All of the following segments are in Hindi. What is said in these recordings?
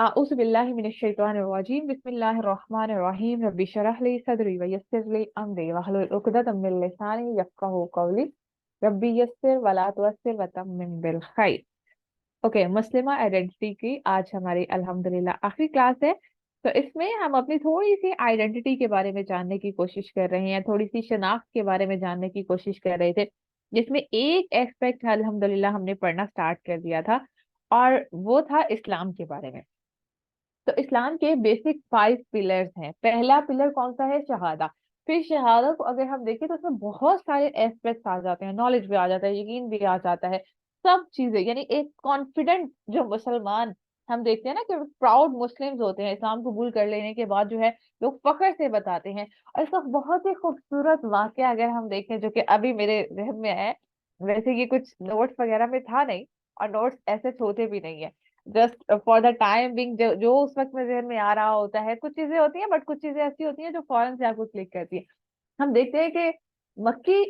अऊज़ु बिल्लाहि मिनश शैतानिर रजीम बिस्मिल्लाहिर रहमानिर रहीम रब्बि इश्रह ली सदरी व यस्सिर ली अमरी वहलुल उक़दतम मिन लिसानी यफ़क़हू क़ौली रब्बि यस्सिर वला तुअस्सिर व तम्मिम बिल खैर। ओके, मुस्लिमा आइडेंटिटी की आज हमारी अल्हम्दुलिल्लाह आखिरी क्लास है। तो इसमें हम अपनी थोड़ी सी आइडेंटिटी के बारे में जानने की कोशिश कर रहे हैं, थोड़ी सी शनाख्त के बारे में जानने की कोशिश कर रहे थे, जिसमें एक एस्पेक्ट अल्हम्दुलिल्लाह हमने पढ़ना स्टार्ट कर दिया था, और वो था इस्लाम के बारे में। तो इस्लाम के बेसिक 5 पिलर्स हैं। पहला पिलर कौन सा है? शहादा। फिर शहादा को अगर हम देखें तो उसमें बहुत सारे एस्पेक्ट्स आ जाते हैं, नॉलेज भी आ जाता है, यकीन भी आ जाता है, सब चीजें। यानी एक कॉन्फिडेंट जो मुसलमान हम देखते हैं ना, कि प्राउड मुस्लिम्स होते हैं इस्लाम कबूल कर लेने के बाद, जो है लोग फख्र से बताते हैं। और इसका बहुत ही खूबसूरत वाकया अगर हम देखें, जो कि अभी मेरे जहन में है, वैसे ये कुछ नोट्स वगैरह में था नहीं, और नोट्स ऐसे होते भी नहीं है, just for the time being जो उस वक्त में जहन में आ रहा होता है। कुछ चीजें होती हैं, बट कुछ चीजें ऐसी होती हैं जो फौरन से आपको क्लिक करती है। हम देखते हैं कि मक्की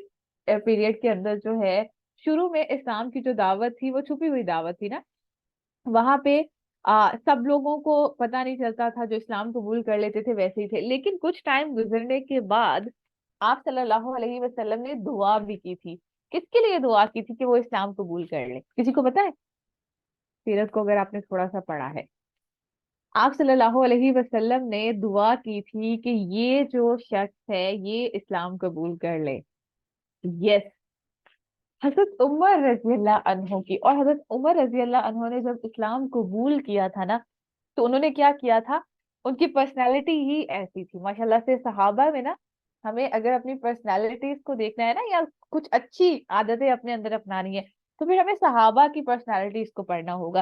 पीरियड के अंदर जो है, शुरू में इस्लाम की जो दावत थी वो छुपी हुई दावत थी ना। वहां पे सब लोगों को पता नहीं चलता था, जो इस्लाम कबूल कर लेते थे वैसे ही थे। लेकिन कुछ टाइम गुजरने के बाद आप सल्लल्लाहु अलैहि वसल्लम ने दुआ भी की थी। किसके लिए दुआ की थी? कि वो इस्लाम कबूल कर ले। किसी को पता है? सीरत को अगर आपने थोड़ा सा पढ़ा है, आप सल्लल्लाहु अलैहि वसल्लम ने दुआ की थी कि ये जो शख्स है ये इस्लाम कबूल कर ले। यस, हजरत उमर रजी अल्लाह अन्हो की। और हजरत उमर रजी अल्लाह अन्हो ने जब इस्लाम कबूल किया था ना, तो उन्होंने क्या किया था? उनकी पर्सनालिटी ही ऐसी थी माशाल्लाह से। सहाबा में ना, हमें अगर अपनी पर्सनालिटीज को देखना है ना, या कुछ अच्छी आदतें अपने अंदर अपनानी है, तो फिर हमें सहाबा की पर्सनालिटीज को पढ़ना होगा।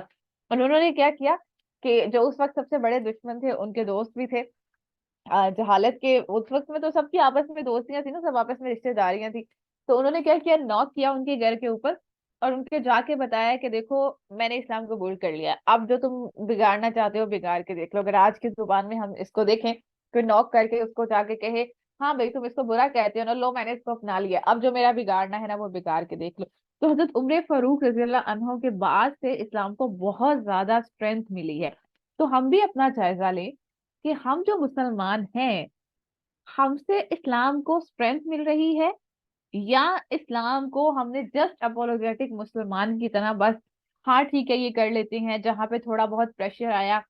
और उन्होंने क्या किया कि जो उस वक्त सबसे बड़े दुश्मन थे, उनके दोस्त भी थे। जहालत के उस वक्त में तो सबकी आपस में दोस्तियां थी ना, सब आपस में रिश्तेदारियां थी। तो उन्होंने क्या किया? नॉक किया उनके घर के ऊपर, और उनके जाके बताया कि देखो, मैंने इस्लाम कबूल कर लिया, अब जो तुम बिगाड़ना चाहते हो बिगाड़ के देख लो। अगर आज की जुबान में हम इसको देखें, फिर नॉक करके उसको जाके कहे, हाँ भाई तुम इसको बुरा कहते हो ना, लो मैंने इसको अपना लिया, अब जो मेरा बिगाड़ना है ना वो बिगाड़ के देख लो। तो हजरत उम्र फारूक रजी अल्लाह अन्हो के बाद से इस्लाम को बहुत ज्यादा स्ट्रेंथ मिली है। तो हम भी अपना जायजा लें कि हम जो मुसलमान हैं, हमसे इस्लाम को स्ट्रेंथ मिल रही है, या इस्लाम को हमने जस्ट अपोलोजेटिक मुसलमान की तरह बस, हाँ ठीक है ये कर लेते हैं, जहां पे थोड़ा बहुत प्रेशर आया,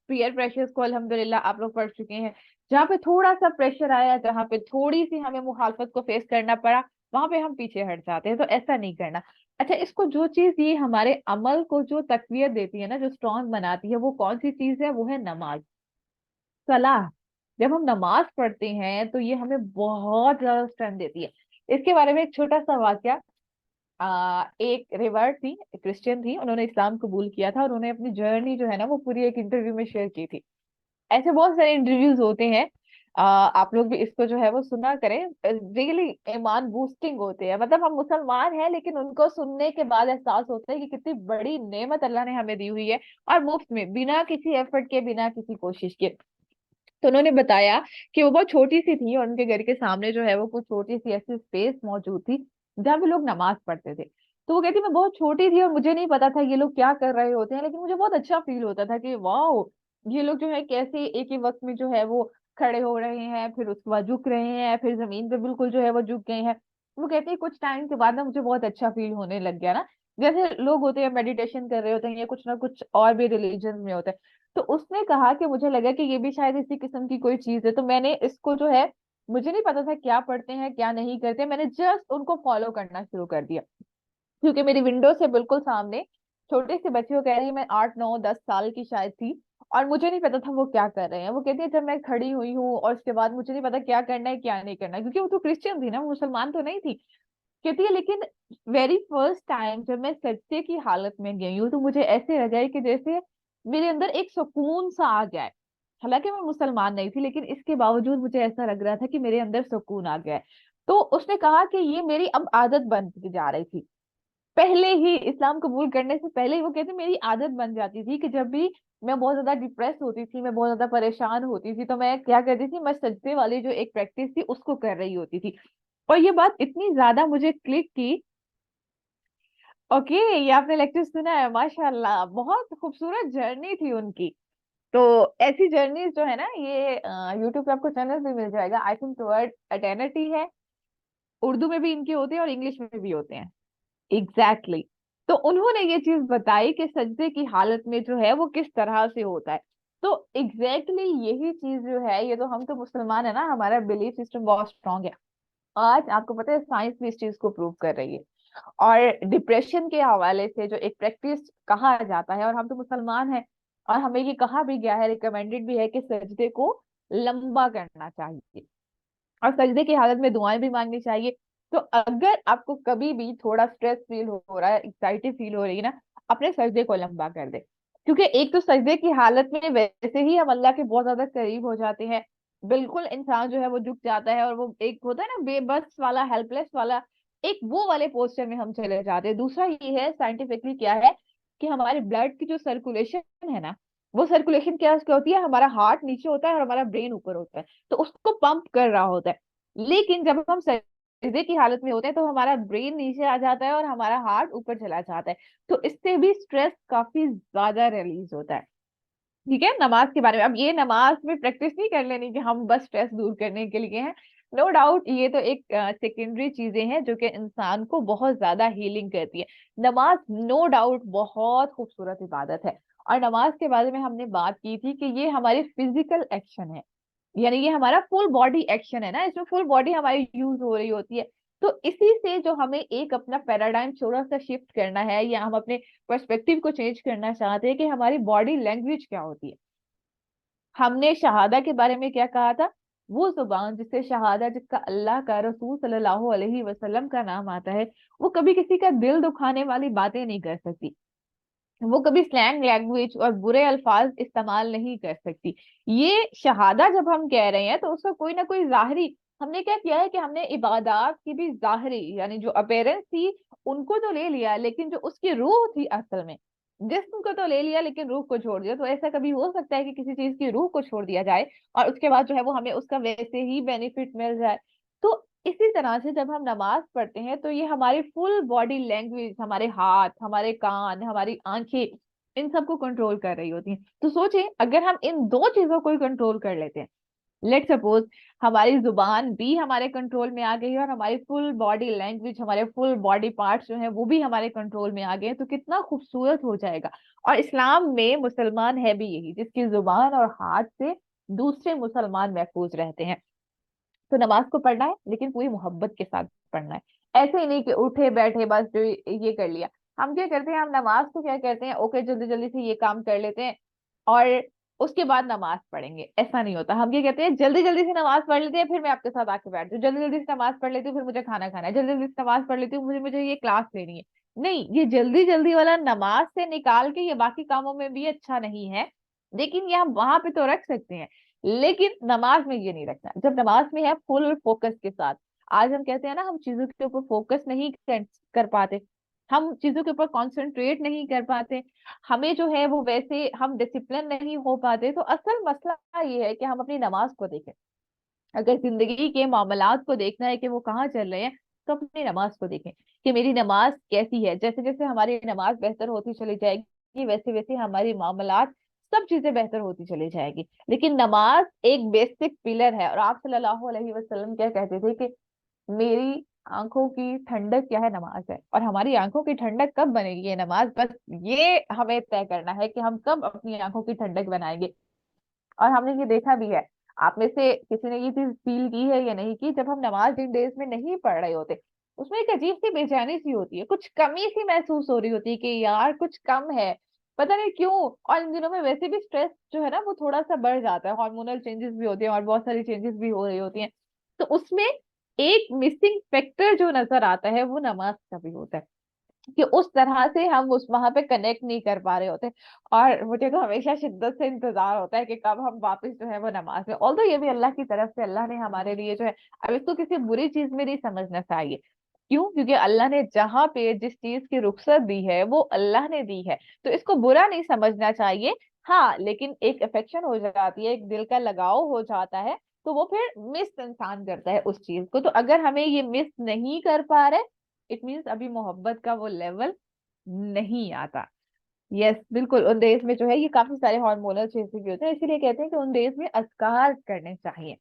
पीयर प्रेशर्स को अल्हम्दुलिल्लाह आप लोग पढ़ चुके हैं, जहाँ पे थोड़ा सा प्रेशर आया, जहाँ पे थोड़ी सी हमें मुखालफत को फेस करना पड़ा, वहां पे हम पीछे हट जाते हैं। तो ऐसा नहीं करना। अच्छा, इसको जो चीज ये हमारे अमल को जो तकवीत देती है ना, जो स्ट्रांग बनाती है, वो कौन सी चीज है? वो है नमाज, सलाह। जब हम नमाज पढ़ते हैं तो ये हमें बहुत ज्यादा स्ट्रेंथ देती है। इसके बारे में एक छोटा सा वाक्य। एक रिवर थी, क्रिश्चियन थी, उन्होंने इस्लाम कबूल किया था, और उन्होंने अपनी जर्नी जो है ना वो पूरी एक इंटरव्यू में शेयर की थी। ऐसे बहुत सारे इंटरव्यूज होते हैं। आप लोग भी इसको जो है वो सुना करें, रियली ईमान बूस्टिंग होते हैं। मतलब हम मुसलमान हैं, लेकिन उनको सुनने के बाद एहसास होता है कि कितनी बड़ी नेमत अल्लाह ने हमें दी हुई है, और मुफ्त में, बिना किसी एफर्ट के, बिना किसी कोशिश के। तो उन्होंने बताया कि वो बहुत छोटी सी थी, और उनके घर के सामने जो है वो कुछ छोटी सी ऐसी स्पेस मौजूद थी जहाँ पे लोग नमाज पढ़ते थे। तो वो कहती मैं बहुत छोटी थी, और मुझे नहीं पता था ये लोग क्या कर रहे होते हैं, लेकिन मुझे बहुत अच्छा फील होता था कि वाह, ये लोग जो है कैसे एक ही वक्त में जो है वो खड़े हो रहे हैं, फिर उसके बाद झुक रहे हैं, फिर जमीन पे बिल्कुल जो है वो झुक गए हैं। वो कहती है कुछ टाइम के बाद ना मुझे बहुत अच्छा फील होने लग गया ना, जैसे लोग होते हैं मेडिटेशन कर रहे होते हैं, या कुछ ना कुछ और भी रिलीजन में होता है। तो उसने कहा कि मुझे लगा कि ये भी शायद इसी किस्म की कोई चीज है, तो मैंने इसको जो है, मुझे नहीं पता था क्या पढ़ते हैं क्या नहीं करते, मैंने जस्ट उनको फॉलो करना शुरू कर दिया। क्योंकि मेरी विंडो से बिल्कुल सामने छोटे से बच्चे, वो कह रही है मैं 8 9 10 साल की शायद थी, और मुझे नहीं पता था वो क्या कर रहे हैं। वो कहती है जब मैं खड़ी हुई हूँ, और उसके बाद मुझे नहीं पता क्या करना है क्या नहीं करना है, क्योंकि वो तो क्रिश्चियन थी ना, वो मुसलमान तो नहीं थी। कहती है लेकिन वेरी फर्स्ट टाइम जब मैं सजदे की हालत में गई हूँ, तो मुझे ऐसे लगा है कि जैसे मेरे अंदर एक सुकून सा आ गया है। हालांकि मैं मुसलमान नहीं थी, लेकिन इसके बावजूद मुझे ऐसा लग रहा था कि मेरे अंदर सुकून आ गया है। तो उसने कहा कि ये मेरी अब आदत बनती जा रही थी। पहले ही इस्लाम कबूल करने से पहले ही वो कहते मेरी आदत बन जाती थी कि जब भी मैं बहुत ज्यादा डिप्रेस होती थी, मैं बहुत ज्यादा परेशान होती थी, तो मैं क्या करती थी, मैं सजदे वाली जो एक प्रैक्टिस थी उसको कर रही होती थी। और ये बात इतनी ज्यादा मुझे क्लिक की, ओके, ये आपने लेक्चर सुना है, माशाल्लाह, बहुत खूबसूरत जर्नी थी उनकी। तो ऐसी जर्नीज जो है ना, ये यूट्यूब पे आपको चैनल भी मिल जाएगा, आई थिंक टुवर्ड अटेनिटी है। उर्दू में भी इनके होते हैं और इंग्लिश में भी होते हैं। Exactly exactly. तो उन्होंने ये चीज बताई कि सजदे की हालत में जो है वो किस तरह से होता है। तो एग्जैक्टली यही चीज जो है, ये तो हम तो मुसलमान है ना, हमारा बिलीफ सिस्टम बहुत स्ट्रांग है। आज आपको पता है साइंस भी इस चीज को प्रूव कर रही है। और डिप्रेशन के हवाले से जो एक प्रैक्टिस कहा जाता है, और हम तो मुसलमान हैं, और हमें ये कहा भी गया है, रिकमेंडेड भी है कि सजदे को लंबा करना चाहिए और सजदे की हालत में दुआएं भी मांगनी चाहिए। तो अगर आपको कभी भी थोड़ा स्ट्रेस फील हो रहा है, एक्साइटेड फील हो रही है ना, अपने सजदे को लंबा कर दे। क्योंकि एक तो सजदे की हालत में वैसे ही हम अल्लाह के बहुत ज्यादा करीब हो जाते हैं। बिल्कुल इंसान जो है वो झुक जाता है, और वो एक होता है ना बेबस वाला, हेल्पलेस वाला, एक वो वाले पोस्चर में हम चले जाते हैं। दूसरा ये है, साइंटिफिकली क्या है, कि हमारे ब्लड की जो सर्कुलेशन है ना, वो सर्कुलेशन क्या होती है, हमारा हार्ट नीचे होता है और हमारा ब्रेन ऊपर होता है, तो उसको पंप कर रहा होता है। लेकिन जब हम सजदे की हालत में होते हैं तो हमारा ब्रेन नीचे आ जाता है और हमारा हार्ट ऊपर चला जाता है। तो इससे भी स्ट्रेस काफी ज्यादा रिलीज होता है। ठीक है, नमाज के बारे में, अब ये नमाज में प्रैक्टिस नहीं कर लेनी कि हम बस स्ट्रेस दूर करने के लिए हैं। नो डाउट, ये तो एक सेकेंडरी चीजें हैं जो कि इंसान को बहुत ज्यादा हीलिंग करती है। नमाज नो डाउट बहुत खूबसूरत इबादत है। और नमाज के बारे में हमने बात की थी कि ये हमारी फिजिकल एक्शन है, यानी ये हमारा फुल बॉडी एक्शन है ना, इसमें फुल बॉडी हमारी यूज हो रही होती है। तो इसी से जो हमें एक अपना पैराडाइम थोड़ा सा शिफ्ट करना है, या हम अपने पर्सपेक्टिव को चेंज करना चाहते हैं कि हमारी बॉडी लैंग्वेज क्या होती है। हमने शहादा के बारे में क्या कहा था, वो जुबान जिससे शहादा, जिसका अल्लाह का, रसूल सल्लल्लाहु अलैहि वसल्लम का नाम आता है, वो कभी किसी का दिल दुखाने वाली बातें नहीं कर सकती। वो कभी स्लैंग लैंग्वेज और बुरे अल्फाज इस्तेमाल नहीं कर सकती। ये शहादा जब हम कह रहे हैं तो उसका कोई ना कोई जाहिरी, हमने क्या किया है कि हमने इबादत की भी जाहिरी, यानी जो अपेरेंस थी उनको तो ले लिया, लेकिन जो उसकी रूह थी असल में, जिस्म को तो ले लिया लेकिन रूह को छोड़ दिया। तो ऐसा कभी हो सकता है कि किसी चीज की रूह को छोड़ दिया जाए और उसके बाद जो है वो हमें उसका वैसे ही बेनिफिट मिल जाए। तो इसी तरह से जब हम नमाज पढ़ते हैं तो ये हमारी फुल बॉडी लैंग्वेज, हमारे हाथ, हमारे कान, हमारी आंखें, इन सबको कंट्रोल कर रही होती हैं। तो सोचिए अगर हम इन दो चीजों को ही कंट्रोल कर लेते हैं, लेट सपोज हमारी जुबान भी हमारे कंट्रोल में आ गई है और हमारी फुल बॉडी लैंग्वेज, हमारे फुल बॉडी पार्ट्स जो है वो भी हमारे कंट्रोल में आ गए हैं, तो कितना खूबसूरत हो जाएगा। और इस्लाम में मुसलमान है भी यही, जिसकी जुबान और हाथ से दूसरे मुसलमान महफूज रहते हैं। तो नमाज को पढ़ना है लेकिन पूरी मोहब्बत के साथ पढ़ना है। ऐसे ही नहीं कि उठे बैठे बस जो ये कर लिया। हम क्या करते हैं, हम नमाज को क्या करते हैं, ओके जल्दी जल्दी से ये काम कर लेते हैं और उसके बाद नमाज पढ़ेंगे। ऐसा नहीं होता। हम क्या कहते हैं, जल्दी जल्दी से नमाज पढ़ लेते हैं, फिर मैं आपके साथ आके बैठ जाऊँ, जल्दी जल्दी से नमाज पढ़ लेती हूँ, फिर मुझे खाना खाना है, जल्दी जल्दी से नमाज पढ़ लेती हूँ, मुझे मुझे ये क्लास लेनी है। नहीं, ये जल्दी जल्दी वाला नमाज से निकाल के ये बाकी कामों में भी अच्छा नहीं है, लेकिन ये हम वहां पे तो रख सकते हैं, लेकिन नमाज में ये नहीं रखना। जब नमाज में है फुल फोकस के साथ। आज हम कहते हैं ना, हम चीजों के ऊपर फोकस नहीं कर पाते, हम चीजों के ऊपर कॉन्सेंट्रेट नहीं कर पाते, हमें जो है वो वैसे हम डिसिप्लिन नहीं हो पाते। तो असल मसला ये है कि हम अपनी नमाज को देखें। अगर जिंदगी के मामलात को देखना है कि वो कहाँ चल रहे हैं, तो अपनी नमाज को देखें कि मेरी नमाज कैसी है। जैसे जैसे हमारी नमाज बेहतर होती चली जाएगी, वैसे वैसे हमारी मामलात, सब चीजें बेहतर होती चली जाएगी। लेकिन नमाज एक बेसिक पिलर है। और आप सल्लल्लाहु अलैहि वसल्लम क्या कहते थे कि मेरी आंखों की ठंडक क्या है, नमाज है। और हमारी आंखों की ठंडक कब बनेगी, ये नमाज। बस ये हमें तय करना है कि हम कब अपनी आंखों की ठंडक बनाएंगे। और हमने ये देखा भी है, आप में से किसी ने ये चीज फील की है या नहीं की, जब हम नमाज जिन डेज में नहीं पढ़ रहे होते, उसमें एक अजीब सी बेचैनी सी होती है, कुछ कमी सी महसूस हो रही होती है कि यार कुछ कम है, पता नहीं क्यों। और इन दिनों में वैसे भी स्ट्रेस जो है ना वो थोड़ा सा बढ़ जाता है, हार्मोनल चेंजेस भी होते हैं और बहुत सारी चेंजेस भी हो रही होती हैं। तो उसमें एक मिसिंग फैक्टर जो नजर आता है वो नमाज का भी होता है, कि उस तरह से हम उस वहां पे कनेक्ट नहीं कर पा रहे होते। और मुझे तो हमेशा शिद्दत से इंतजार होता है कि कब हम वापस जो है वो नमाज में, ऑल्दो ये भी अल्लाह की तरफ से, अल्लाह ने हमारे लिए जो है, अब इसको किसी बुरी चीज में नहीं समझना चाहिए। क्यों? क्योंकि अल्लाह ने जहाँ पे जिस चीज की रुखसत दी है वो अल्लाह ने दी है, तो इसको बुरा नहीं समझना चाहिए। हाँ, लेकिन एक अफेक्शन हो जाती है, एक दिल का लगाव हो जाता है, तो वो फिर मिस इंसान करता है उस चीज को। तो अगर हमें ये मिस नहीं कर पा रहे, इट मीन्स अभी मोहब्बत का वो लेवल नहीं आता। यस, बिल्कुल। उन डेज में जो है ये काफी सारे हार्मोनल चेंजेस भी होते हैं, इसीलिए कहते हैं कि उन डेज में अज़कार करने चाहिए।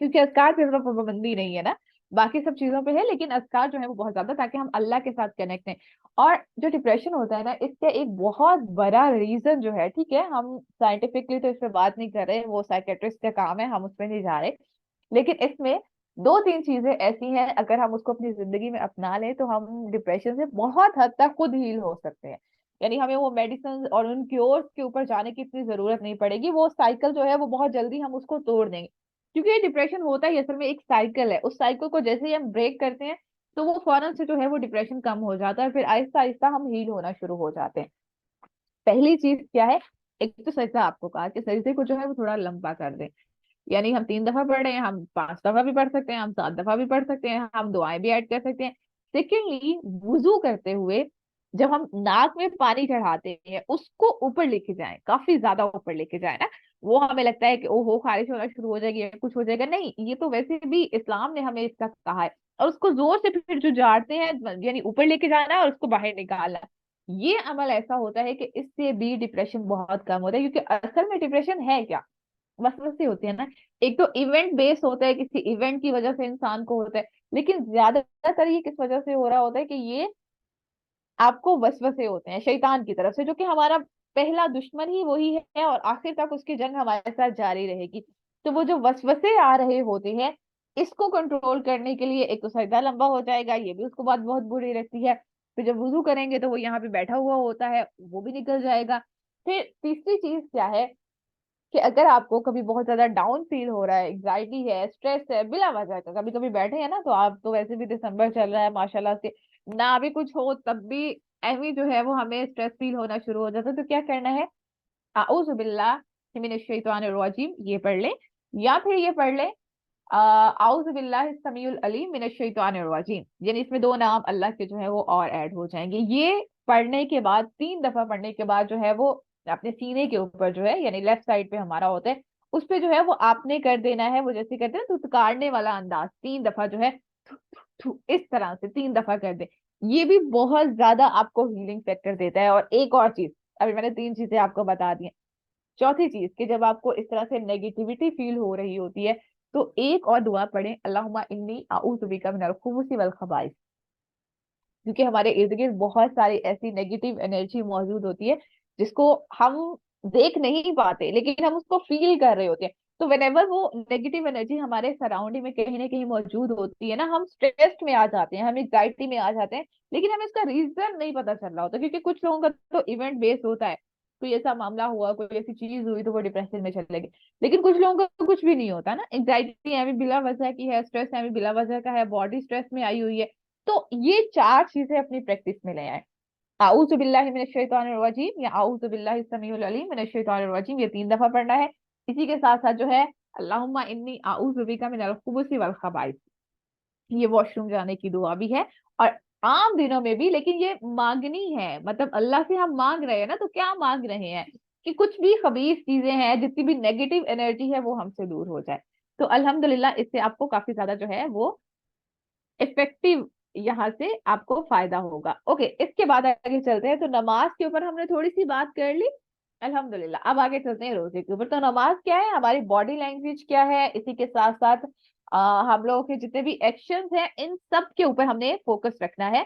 क्योंकि अज़कार पे सिर्फ पाबंदी नहीं है ना, बाकी सब चीजों पे है, लेकिन अज़कार जो है वो बहुत ज्यादा, ताकि हम अल्लाह के साथ कनेक्ट हैं। और जो डिप्रेशन होता है ना, इसका एक बहुत बड़ा रीजन जो है, ठीक है, हम साइंटिफिकली तो इस पे बात नहीं कर रहे, वो साइकेट्रिस्ट का काम है, हम उस पर नहीं जा रहे। लेकिन इसमें दो तीन चीजें ऐसी हैं, अगर हम उसको अपनी जिंदगी में अपना लें तो हम डिप्रेशन से बहुत हद तक खुद हील हो सकते हैं। यानी हमें वो मेडिसिन और उन क्योर्स के ऊपर जाने की इतनी जरूरत नहीं पड़ेगी, वो साइकिल जो है वो बहुत जल्दी हम उसको तोड़ देंगे। क्योंकि ये डिप्रेशन होता ही असल में एक साइकिल है, उस साइकिल को जैसे ही हम ब्रेक करते हैं तो वो फौरन से जो है वो डिप्रेशन कम हो जाता है, फिर आहिस्ता आहिस्ता हम हील होना शुरू हो जाते हैं। पहली चीज क्या है, एक तो सजदा, आपको कहा कि सजदे को जो है वो थोड़ा लंबा कर दें। यानी हम 3 दफा पढ़ रहे हैं, हम 5 दफा भी पढ़ सकते हैं, हम 7 दफा भी पढ़ सकते हैं, हम दुआएं भी ऐड कर सकते हैं। सेकेंडली, वुजू करते हुए जब हम नाक में पानी चढ़ाते हैं उसको ऊपर लेके जाएं, काफी ज्यादा ऊपर लेके जाएं ना। वो हमें लगता है कि ओहो खारिश होना शुरू हो जाएगी या कुछ हो जाएगा, नहीं, ये तो वैसे भी इस्लाम ने हमें इसका कहा है। और उसको जोर से फिर जो झाड़ते हैं, यानी ऊपर लेके जाना है और उसको बाहर निकालना, ये अमल ऐसा होता है कि इससे भी डिप्रेशन बहुत कम होता है। क्योंकि असल में डिप्रेशन है क्या, वसवसे होते हैं ना। एक तो इवेंट बेस्ड होता है, किसी इवेंट की वजह से इंसान को होता है, लेकिन ज्यादातर ये किस वजह से हो रहा होता है कि ये आपको वसवसे होते हैं शैतान की तरफ से, जो कि हमारा पहला दुश्मन ही वही है, और आखिर तक उसकी जंग हमारे साथ जारी रहेगी। तो वो जो वसवसे आ रहे होते हैं, इसको कंट्रोल करने के लिए एक तो सजदा लंबा हो जाएगा, ये भी उसको बात बहुत बुरी लगती है। फिर जब वुजू करेंगे तो वो यहाँ पे बैठा हुआ होता है, वो भी निकल जाएगा। फिर तीसरी चीज क्या है कि अगर आपको कभी बहुत ज्यादा डाउन फील हो रहा है, एग्जाइटी है, स्ट्रेस है, बिला वजह का, कभी कभी बैठे हैं ना, तो आप तो वैसे भी दिसंबर चल रहा है माशाल्लाह से, ना भी कुछ हो तब भी ऐवी जो है वो हमें स्ट्रेस फील होना शुरू हो जाता है, तो क्या करना है, आऊज़ु बिल्लाहि मिनश शैतानिर रजीम, ये पढ़ ले। या फिर ये पढ़ ले, आऊज़ु बिल्लाहि समीउल अलीम मिनश शैतानिर रजीम। यानी इसमें दो नाम अल्लाह के जो है वो और ऐड हो जाएंगे। ये पढ़ने के बाद, 3 दफा पढ़ने के बाद जो है वो अपने सीने के ऊपर जो है, यानी लेफ्ट साइड पे हमारा होता है, उस पे जो है वो आपने कर देना है, वो जैसे करते हैं ना धुतकारने वाला अंदाज, 3 दफा जो है थु, थु, थु, इस तरह से 3 दफा कर दे। ये भी बहुत ज्यादा आपको हीलिंग फैक्टर देता है। और एक और चीज, अभी मैंने 3 चीजें आपको बता दी हैं, चौथी चीज कि जब आपको इस तरह से नेगेटिविटी फील हो रही होती है, तो एक और दुआ पढ़ें, अल्लाहुम्मा इन्नी आऊज़ु बिका मिनल खुबुसी वल खबाइस। क्योंकि हमारे इर्द गिर्द बहुत सारी ऐसी नेगेटिव एनर्जी मौजूद होती है, जिसको हम देख नहीं पाते लेकिन हम उसको फील कर रहे होते हैं। तो वेनेवर वो नेगेटिव एनर्जी हमारे सराउंडिंग में कहीं ना कहीं मौजूद होती है ना, हम स्ट्रेस्ड में आ जाते हैं, हम एंग्जाइटी में आ जाते हैं, लेकिन हमें इसका रीजन नहीं पता चल रहा होता। क्योंकि कुछ लोगों का तो इवेंट बेस्ड होता है, कोई ऐसा मामला हुआ, कोई ऐसी चीज हुई तो वो डिप्रेशन में चले गए। लेकिन कुछ लोगों का कुछ भी नहीं होता ना, एंग्जाइटी है भी बिला वजह की है, स्ट्रेस है भी बिला वजह का है, बॉडी स्ट्रेस में आई हुई है। तो ये 4 चीजें अपनी प्रैक्टिस में ले आए, आऊज़ु बिल्लाहि मिनश शैतानिर रजीम या आऊज़ु बिल्लाहि समीउल अलीम मिनश शैतानिर रजीम, ये 3 दफा पढ़ना है। इसी के साथ साथ जो है अल्लाहुम्मा इन्नी आऊज़ु बिका मिनल खुबुसी वल खबाइस, ये वॉशरूम जाने की दुआ भी है। और आम दिनों में भी, लेकिन ये मांगनी है, मतलब अल्लाह से हम मांग रहे हैं ना, तो क्या मांग रहे हैं कि कुछ भी खबीस चीजें हैं, जितनी भी नेगेटिव एनर्जी है वो हमसे दूर हो जाए। तो अल्हम्दुलिल्लाह इससे आपको काफी ज्यादा जो है वो इफेक्टिव, यहाँ से आपको फायदा होगा। ओके, इसके बाद आगे चलते हैं। तो नमाज के ऊपर हमने थोड़ी सी बात कर ली, अल्हम्दुलिल्लाह। अब आगे चलते हैं रोजे के ऊपर। तो नमाज क्या है, हमारी बॉडी लैंग्वेज क्या है, इसी के साथ साथ हम लोगों के जितने भी एक्शंस हैं, इन सब के ऊपर हमने फोकस रखना है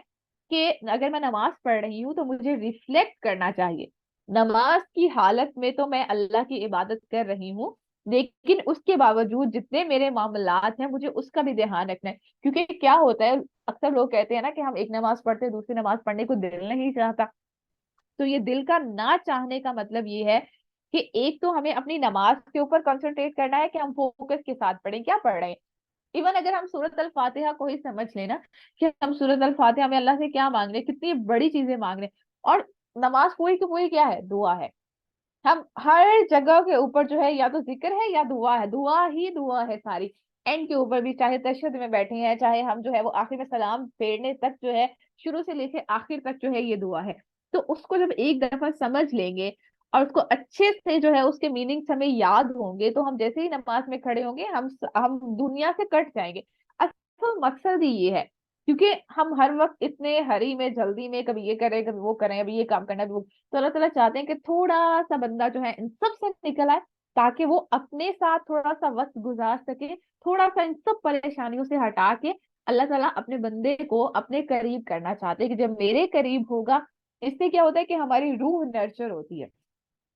कि अगर मैं नमाज पढ़ रही हूँ तो मुझे रिफ्लेक्ट करना चाहिए। नमाज की हालत में तो मैं अल्लाह की इबादत कर रही हूँ, लेकिन उसके बावजूद जितने मेरे मामलात हैं मुझे उसका भी ध्यान रखना है। क्योंकि क्या होता है, अक्सर लोग कहते हैं ना कि हम एक नमाज पढ़ते हैं, दूसरी नमाज पढ़ने को दिल नहीं चाहता। तो ये दिल का ना चाहने का मतलब ये है कि एक तो हमें अपनी नमाज के ऊपर कंसंट्रेट करना है कि हम फोकस के साथ पढ़ें, क्या पढ़ रहे हैं। इवन अगर हम सूरत अल फातिहा को ही समझ लेना कि हम सूरत अल फातिहा में अल्लाह से क्या मांग रहे हैं, कितनी बड़ी चीजें मांग रहे हैं। और नमाज पूरी की पूरी क्या है, दुआ है। हम हर जगह के ऊपर जो है या तो जिक्र है या दुआ है, दुआ ही दुआ है सारी। एंड के ऊपर भी, चाहे तशहद में बैठे हैं, चाहे हम जो है वो आखिर में सलाम फेरने तक जो है, शुरू से लेके आखिर तक जो है ये दुआ है। तो उसको जब एक दफा समझ लेंगे और उसको अच्छे से जो है उसके मीनिंग्स हमें याद होंगे, तो हम जैसे ही नमाज में खड़े होंगे हम दुनिया से कट जाएंगे। असल मकसद ही ये है क्योंकि हम हर वक्त इतने हरी में, जल्दी में, कभी ये करें कभी वो करें, अभी ये काम करना है अभी वो, तो अल्लाह ताला चाहते हैं कि थोड़ा सा बंदा जो है इन सब से निकल आए, ताकि वो अपने साथ थोड़ा सा वक्त गुजार सके, थोड़ा सा इन सब परेशानियों से हटा के अल्लाह ताला अपने बंदे को अपने करीब करना चाहते हैं कि जब मेरे करीब होगा, इससे क्या होता है कि हमारी रूह नर्चर होती है।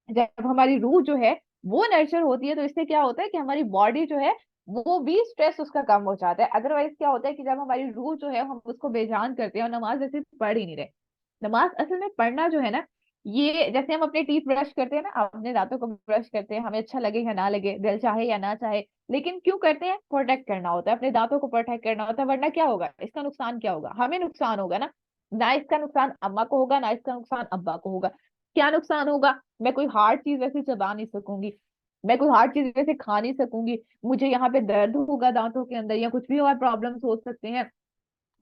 जब हमारी रूह जो है वो नर्चर होती है, तो इससे क्या होता है कि हमारी बॉडी जो है वो भी स्ट्रेस उसका कम हो जाता है। अदरवाइज क्या होता है कि जब हमारी रूह जो है हम उसको बेजान करते हैं और नमाज ऐसे पढ़ ही नहीं रहे। नमाज असल में पढ़ना जो है ना, ये जैसे हम अपने टीथ ब्रश करते हैं ना, अपने दांतों को ब्रश करते हैं, हमें अच्छा लगे या ना लगे, दिल चाहे या ना चाहे, लेकिन क्यों करते हैं? प्रोटेक्ट करना होता है, अपने दांतों को प्रोटेक्ट करना होता है, वरना क्या होगा, इसका नुकसान क्या होगा? हमें नुकसान होगा ना इसका नुकसान अम्मा को होगा, ना इसका नुकसान अब्बा को होगा। क्या नुकसान होगा? मैं कोई हार्ड चीज वैसे चबा नहीं सकूंगी, मैं कोई हार्ड चीज वैसे खा नहीं सकूंगी, मुझे यहाँ पे दर्द होगा दांतों के अंदर, या कुछ भी और प्रॉब्लम्स हो सकते हैं।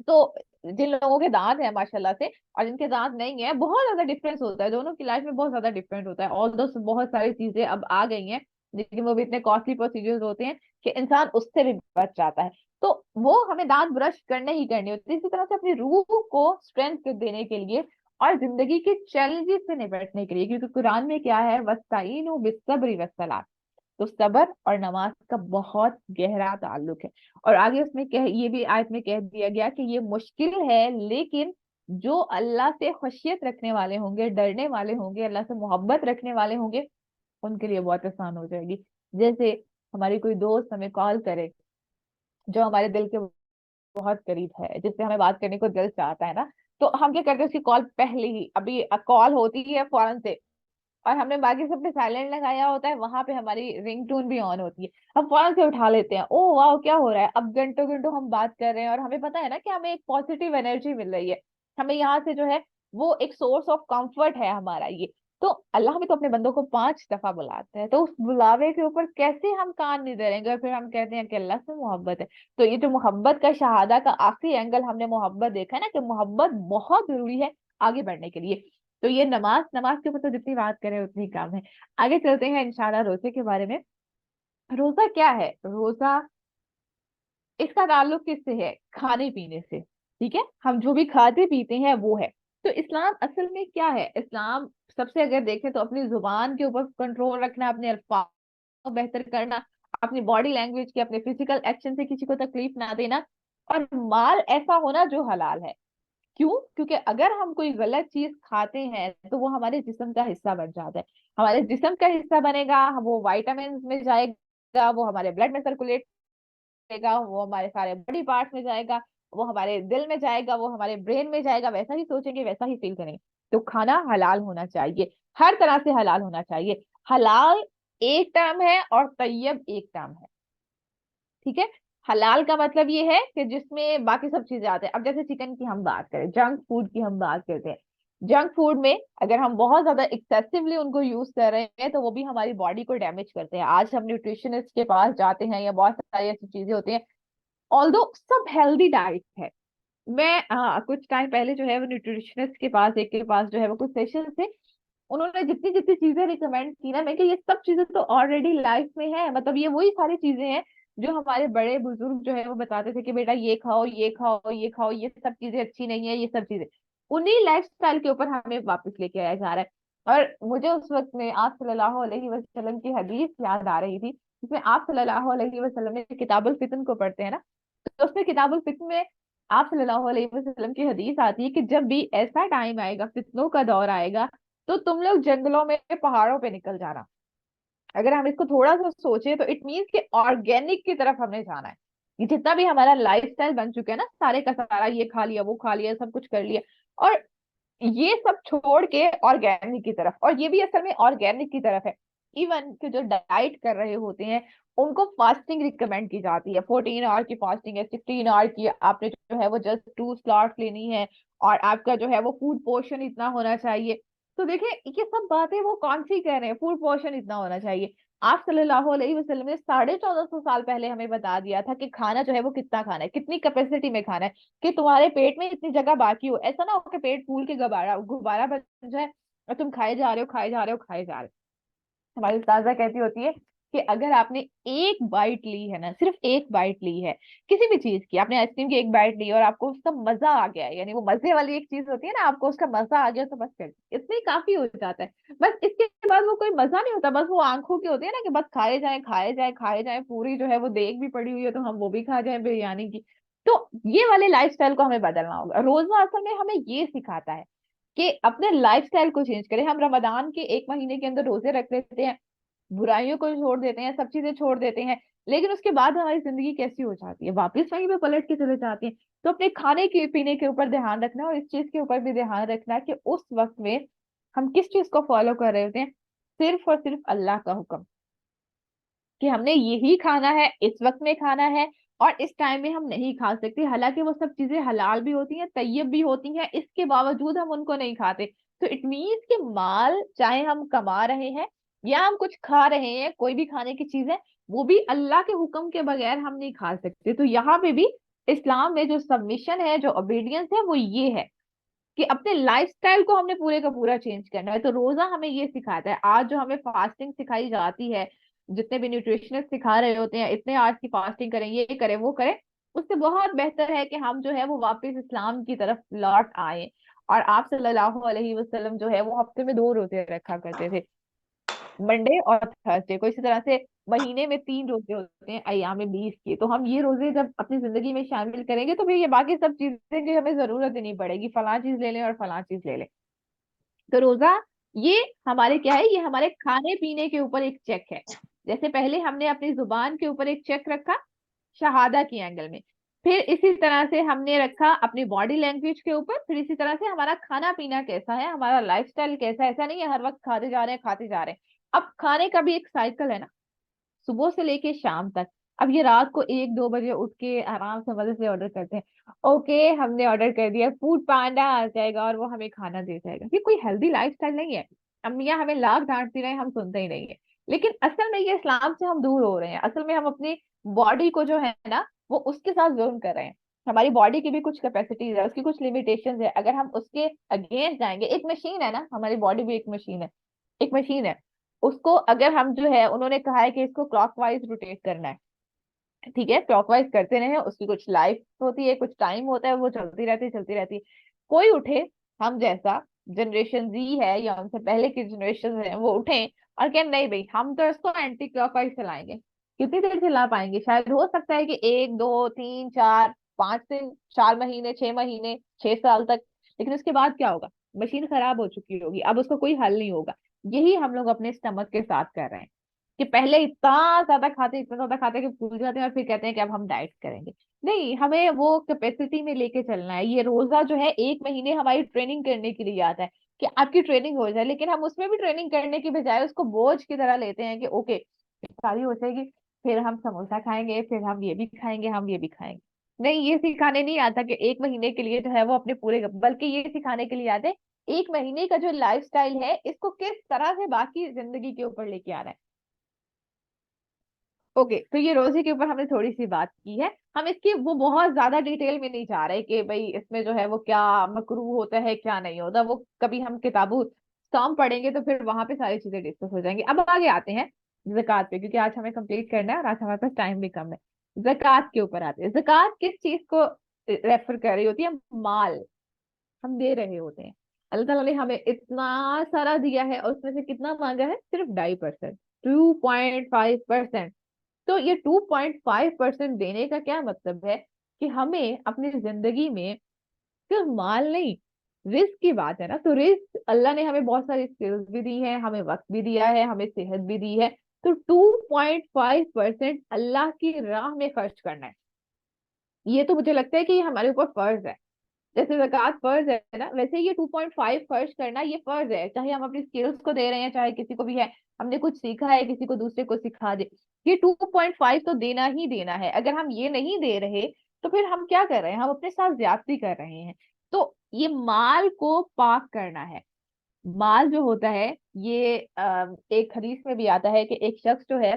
तो जिन लोगों के दांत है माशाल्लाह से, और जिनके दांत नहीं है, बहुत ज्यादा डिफरेंस होता है, दोनों की लाइफ में बहुत ज्यादा डिफरेंट होता है। ऑल दो बहुत सारी चीजें अब आ गई हैं, लेकिन वो भी इतने कॉस्टली प्रोसीजर्स होते हैं कि इंसान उससे भी बच जाता है। तो वो हमें दांत ब्रश करने ही करने होते हैं। इसी तरह से अपनी रूह को स्ट्रेंथ देने के लिए और जिंदगी के चैलेंजेस से निपटने के लिए, क्योंकि कुरान में क्या है, वस्ताइनु बिस्सब्रि वस्सलाह, तो सबर और नमाज का बहुत गहरा ताल्लुक है। और आगे उसमें कह, ये भी आयत में कह दिया गया कि ये मुश्किल है, लेकिन जो अल्लाह से खशियत रखने वाले होंगे, डरने वाले होंगे, अल्लाह से मोहब्बत रखने वाले होंगे, उनके लिए बहुत आसान हो जाएगी। जैसे हमारी कोई दोस्त हमें कॉल करे जो हमारे दिल के बहुत करीब है, जिससे हमें बात करने को दिल चाहता है ना, तो हम क्या करते हैं, उसकी कॉल पहले ही, अभी कॉल होती है फौरन से, और हमने बाकी सब पे साइलेंट लगाया होता है, वहां पे हमारी रिंगटोन भी ऑन होती है, हम फौरन से उठा लेते हैं। ओ वाह, क्या हो रहा है? अब घंटों घंटों हम बात कर रहे हैं और हमें पता है ना कि हमें एक पॉजिटिव एनर्जी मिल रही है, हमें यहाँ से जो है वो एक सोर्स ऑफ कंफर्ट है हमारा ये। तो अल्लाह भी तो अपने बंदों को 5 दफा बुलाते हैं, तो उस बुलावे के ऊपर कैसे हम कान नहीं धरेंगे, और फिर हम कहते हैं कि अल्लाह से मोहब्बत है। तो ये जो मोहब्बत का शहादा का आखिरी एंगल हमने मोहब्बत देखा है ना, कि मोहब्बत बहुत जरूरी है आगे बढ़ने के लिए। तो ये नमाज, नमाज के ऊपर तो जितनी बात करें उतनी कम है। आगे चलते हैं इंशाल्लाह रोजे के बारे में। रोजा क्या है? रोजा, इसका ताल्लुक किससे है? खाने पीने से। ठीक है, हम जो भी खाते पीते हैं वो है। तो इस्लाम असल में क्या है? इस्लाम सबसे अगर देखें तो अपनी जुबान के ऊपर कंट्रोल रखना, अपने अल्फाज को बेहतर करना, अपनी बॉडी लैंग्वेज की, अपने फिजिकल एक्शन से किसी को तकलीफ ना देना, और माल ऐसा होना जो हलाल है। क्यों? क्योंकि अगर हम कोई गलत चीज खाते हैं तो वो हमारे जिस्म का हिस्सा बन जाता है, हमारे जिस्म का हिस्सा बनेगा, वो वाइटामिन में जाएगा, वो हमारे ब्लड में सर्कुलेट करेगा, वो हमारे सारे बॉडी पार्ट्स में जाएगा, वो हमारे दिल में जाएगा, वो हमारे ब्रेन में जाएगा, वैसा ही सोचेंगे वैसा ही फील करेंगे। तो खाना हलाल होना चाहिए, हर तरह से हलाल होना चाहिए। हलाल एक टर्म है और तैयब एक टर्म है। ठीक है, हलाल का मतलब ये है कि जिसमें बाकी सब चीजें आते हैं। अब जैसे चिकन की हम बात करें, जंक फूड की हम बात करते हैं, जंक फूड में अगर हम बहुत ज्यादा एक्सेसिवली उनको यूज कर रहे हैं तो वो भी हमारी बॉडी को डैमेज करते हैं। आज हम न्यूट्रिशनिस्ट के पास जाते हैं या बहुत सारी ऐसी चीजें होती हैं, ऑल्दो सब हेल्दी डाइट है। मैं कुछ टाइम पहले जो है वो न्यूट्रिशनिस्ट के पास, एक के पास जो है वो कुछ सेशन थे, उन्होंने जितनी जितनी चीजें रिकमेंड की ना, मैं कि ये सब चीजें तो ऑलरेडी लाइफ में है, मतलब ये वही सारी चीजें हैं जो हमारे बड़े बुजुर्ग जो है वो बताते थे कि बेटा ये खाओ, ये खाओ, ये खाओ, ये सब चीजें अच्छी नहीं है, ये सब चीजें उन्हीं लाइफ स्टाइल के ऊपर हमें वापस लेके आया जा रहा है। और मुझे उस वक्त में आप सल्लल्लाहु अलैहि वसल्लम की हदीस याद आ रही थी, जिसमें आप सल्लल्लाहु अलैहि वसल्लम ने किताबुल फितन को पढ़ते हैं ना, तो उसमें किताबुल फितन में आप सल्लल्लाहु अलैहि वसल्लम की हदीस आती है कि जब भी ऐसा टाइम आएगा, फितनों का दौर आएगा, तो तुम लोग जंगलों में, पहाड़ों पे निकल जाना। अगर हम इसको थोड़ा सा सोचे तो इट मीन्स कि ऑर्गेनिक की तरफ हमने जाना है। ये जितना भी हमारा लाइफस्टाइल बन चुका है ना, सारे का सारा, ये खा लिया, वो खा लिया, सब कुछ कर लिया, और ये सब छोड़ के ऑर्गेनिक की तरफ, और ये भी असल में ऑर्गेनिक की तरफ है। इवन कि जो डाइट कर रहे होते हैं उनको फास्टिंग रिकमेंड की जाती है, 14 आवर की फास्टिंग है, 16 आवर की, आपने जो है वो जस्ट 2 स्लॉट लेनी है, और आपका जो है वो फूड पोर्शन इतना होना चाहिए। तो देखिए ये सब बातें वो कौन सी कह रहे हैं, फूड पोर्शन इतना होना चाहिए। आप सल्लल्लाहु अलैहि वसल्लम ने 1450 साल पहले हमें बता दिया था कि खाना जो है वो कितना खाना है, कितनी कैपेसिटी में खाना है, कि तुम्हारे पेट में इतनी जगह बाकी हो, ऐसा ना हो कि पेट फूल के गुब्बारा गुब्बारा बन जाए और तुम खाए जा रहे हो, खाए जा रहे हो, खाए जा रहे हो। हमारी उस्ताजा कहती होती है कि अगर आपने एक बाइट ली है ना, सिर्फ एक बाइट ली है किसी भी चीज की, आपने आइसक्रीम की एक बाइट ली और आपको उसका मजा आ गया है, यानी वो मजे वाली एक चीज होती है ना, आपको उसका मजा आ गया, तो बस कर इतना ही काफी हो जाता है। बस इसके बाद वो कोई मजा नहीं होता, बस वो आंखों की होती है ना कि बस खाए जाए खाए जाए खाए जाए, पूरी जो है वो देख भी पड़ी हुई है तो हम वो भी खा जाए बिरयानी की। तो ये वाले लाइफस्टाइल को हमें बदलना होगा। रोजा असल में हमें ये सिखाता है कि अपने लाइफस्टाइल को चेंज करें। हम रमजान के एक महीने के अंदर रोजे रख लेते हैं, बुराइयों को छोड़ देते हैं, सब चीजें छोड़ देते हैं, लेकिन उसके बाद हमारी जिंदगी कैसी हो जाती है, वापस वहीं पे पलट के चले जाती है। तो अपने खाने के पीने के ऊपर ध्यान रखना, और इस चीज के ऊपर भी ध्यान रखना कि उस वक्त में हम किस चीज को फॉलो कर रहे होते हैं। सिर्फ और सिर्फ अल्लाह का हुक्म कि हमने यही खाना है, इस वक्त में खाना है, और इस टाइम में हम नहीं खा सकते। हालांकि वो सब चीजें हलाल भी होती हैं, तैयब भी होती हैं, इसके बावजूद हम उनको नहीं खाते। तो इट मीन्स कि माल चाहे हम कमा रहे हैं या हम कुछ खा रहे हैं, कोई भी खाने की चीज है, वो भी अल्लाह के हुक्म के बगैर हम नहीं खा सकते। तो यहाँ पे भी इस्लाम में जो सबमिशन है, जो ओबीडियंस है, वो ये है कि अपने लाइफस्टाइल को हमने पूरे का पूरा चेंज करना है। तो रोजा हमें ये सिखाता है। आज जो हमें फास्टिंग सिखाई जाती है, जितने भी न्यूट्रिशनिस्ट सिखा रहे होते हैं, इतने आज की फास्टिंग करें, ये करें वो करें, उससे बहुत बेहतर है कि हम जो है वो वापस इस्लाम की तरफ लौट आए। और आप सल्लल्लाहु अलैहि वसल्लम जो है वो हफ्ते में 2 रोजे रखा करते थे, मंडे और थर्सडे को। इसी तरह से महीने में 3 रोजे होते हैं अय्याम बीस के। तो हम ये रोजे जब अपनी जिंदगी में शामिल करेंगे तो फिर ये बाकी सब चीजें की हमें जरूरत ही नहीं पड़ेगी, फलां चीज ले लें और फलां चीज ले लें। तो रोजा ये हमारे क्या है, ये हमारे खाने पीने के ऊपर एक चेक है। जैसे पहले हमने अपनी जुबान के ऊपर एक चेक रखा शहादा की एंगल में, फिर इसी तरह से हमने रखा अपनी बॉडी लैंग्वेज के ऊपर, फिर इसी तरह से हमारा खाना पीना कैसा है, हमारा लाइफस्टाइल कैसा है। ऐसा नहीं है हर वक्त खाते जा रहे हैं खाते जा रहे हैं। अब खाने का भी एक साइकिल है ना, सुबह से लेके शाम तक। अब ये रात को 1-2 बजे उठ के आराम से मजे से ऑर्डर करते हैं, ओके हमने ऑर्डर कर दिया, फूड पांडा आ जाएगा और वो हमें खाना दे जाएगा। ये कोई हेल्दी लाइफस्टाइल नहीं है। अम्मियां हमें लाख डांटती रहे, हम सुनते ही नहीं है। लेकिन असल में ये इस्लाम से हम दूर हो रहे हैं। असल में हम अपनी बॉडी को जो है ना, वो उसके साथ जुल्म कर रहे हैं। हमारी बॉडी की भी कुछ कैपेसिटीज है, उसकी कुछ लिमिटेशंस है। अगर हम उसके अगेंस्ट जाएंगे, एक मशीन है ना, हमारी बॉडी भी एक मशीन है, एक मशीन है। उसको अगर हम जो है, उन्होंने कहा है कि इसको क्लॉकवाइज रोटेट करना है, ठीक है, क्लॉकवाइज करते रहे, उसकी कुछ लाइफ होती है, कुछ टाइम होता है, वो चलती रहती है चलती रहती है। कोई उठे, हम जैसा जनरेशन जी है या उनसे पहले की जनरेशन है, वो उठे और कहें नहीं भाई हम तो इसको एंटी क्लॉकवाइज चलाएंगे। कितनी देर चला पाएंगे? शायद हो सकता है कि 1 2 3 4 5 दिन, 4 महीने, 6 महीने, 6 साल तक। लेकिन उसके बाद क्या होगा? मशीन खराब हो चुकी होगी, अब उसका कोई हल नहीं होगा। यही हम लोग अपने स्टमक के साथ कर रहे हैं कि पहले इतना ज्यादा खाते कि भूल जाते हैं और फिर कहते हैं कि अब हम डाइट करेंगे। नहीं, हमें वो कैपेसिटी में लेके चलना है। ये रोजा जो है 1 महीने हमारी ट्रेनिंग करने के लिए आता है कि आपकी ट्रेनिंग हो जाए, लेकिन हम उसमें भी ट्रेनिंग करने की बजाय उसको बोझ की तरह लेते हैं कि ओके सारी हो जाएगी, फिर हम समोसा खाएंगे, फिर हम ये भी खाएंगे, हम ये भी खाएंगे। नहीं, ये सिखाने नहीं आता कि 1 महीने के लिए जो है वो अपने पूरे, बल्कि ये सिखाने के लिए आता है 1 महीने का जो लाइफस्टाइल है इसको किस तरह से बाकी जिंदगी के ऊपर लेके आना है। ओके, तो ये रोजे के ऊपर हमने थोड़ी सी बात की है। हम इसकी वो बहुत ज्यादा डिटेल में नहीं जा रहे कि भाई इसमें जो है वो क्या मकरूह होता है क्या नहीं होता। वो कभी हम किताबों सॉम पढ़ेंगे तो फिर वहां पे सारी चीजें डिस्कस हो जाएंगी। अब आगे आते हैं जक़ात पे, क्योंकि आज हमें कंप्लीट करना है और आज हमारे पास टाइम भी कम है। जक़ात के ऊपर आते हैं। जक़ात किस चीज को रेफर कर रही होती है? माल हम दे रहे होते हैं। अल्लाह ताला ने हमें इतना सारा दिया है और उसमें से कितना मांगा है? सिर्फ 2.5%, 2.5%। तो ये 2.5% देने का क्या मतलब है कि हमें अपनी जिंदगी में सिर्फ माल नहीं, रिस्क की बात है ना। तो रिस्क, अल्लाह ने हमें बहुत सारी स्किल्स भी दी है, हमें वक्त भी दिया है, हमें सेहत भी दी है। तो 2.5% अल्लाह की राह में खर्च करना है। ये तो मुझे लगता है कि ये हमारे ऊपर फर्ज है। जैसे ज़कात फर्ज है ना, वैसे ये 2.5 खर्च करना ये फर्ज है। चाहे हम अपनी स्किल्स को दे रहे हैं, चाहे किसी को भी है, हमने कुछ सीखा है, किसी को दूसरे को सिखा दे, ये 2.5 तो देना ही देना है। अगर हम ये नहीं दे रहे तो फिर हम क्या कर रहे हैं? हम अपने साथ ज्यादती कर रहे हैं। तो ये माल को पाक करना है। माल जो होता है ये एक हदीस में भी आता है कि एक शख्स जो है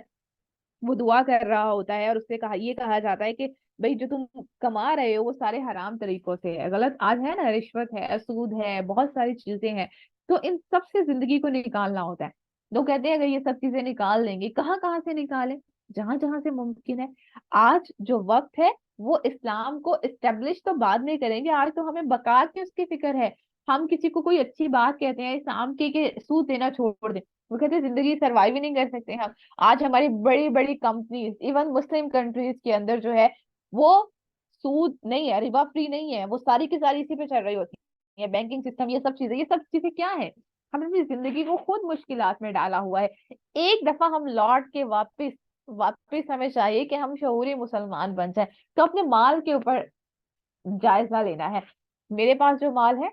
वो दुआ कर रहा होता है और उससे कहा जाता है कि भाई जो तुम कमा रहे हो वो सारे हराम तरीकों से है, गलत आज है ना, रिश्वत है, सूद है, बहुत सारी चीजें हैं। तो इन सब से जिंदगी को निकालना होता है। लोग कहते हैं अगर ये सब चीजें निकाल देंगे, कहाँ कहाँ से निकालें, जहां जहां से मुमकिन है। आज जो वक्त है वो इस्लाम को इस्टेब्लिश तो बाद में करेंगे, आज तो हमें बका की उसकी फिक्र है। हम किसी को कोई अच्छी बात कहते हैं इस्लाम की कि सूद देना छोड़ दे, वो कहते हैं जिंदगी सर्वाइव ही नहीं कर सकते हम। आज हमारी बड़ी बड़ी कंपनीज इवन मुस्लिम कंट्रीज के अंदर जो है वो सूद नहीं है, रिबा फ्री नहीं है, वो सारी की सारी इसी पे चल रही होती है, बैंकिंग सिस्टम, ये सब चीजें क्या है, हमने अपनी जिंदगी को खुद मुश्किलात में डाला हुआ है। एक दफा हम लौट के वापस वापस हमें चाहिए कि हम शऊरी मुसलमान बन जाए। तो अपने माल के ऊपर जायजा लेना है। मेरे पास जो माल है,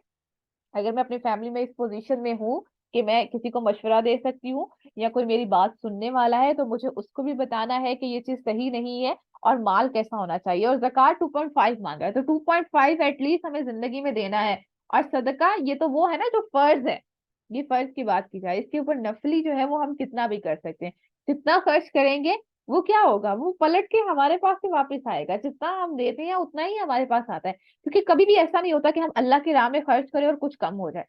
अगर मैं अपनी फैमिली में इस पोजीशन में हूँ कि मैं किसी को मशवरा दे सकती हूँ या कोई मेरी बात सुनने वाला है, तो मुझे उसको भी बताना है कि ये चीज सही नहीं है और माल कैसा होना चाहिए। और ज़कात 2.5 मांगा है, तो 2.5 एटलीस्ट हमें जिंदगी में देना है। और सदका ये तो वो है ना जो फर्ज है, ये फर्ज की बात की जाए, इसके ऊपर नफली जो है वो हम कितना भी कर सकते हैं। जितना खर्च करेंगे वो क्या होगा, वो पलट के हमारे पास ही वापस आएगा, जितना हम देते हैं उतना ही हमारे पास आता है। क्योंकि कभी भी ऐसा नहीं होता कि हम अल्लाह की राह में खर्च करें और कुछ कम हो जाए,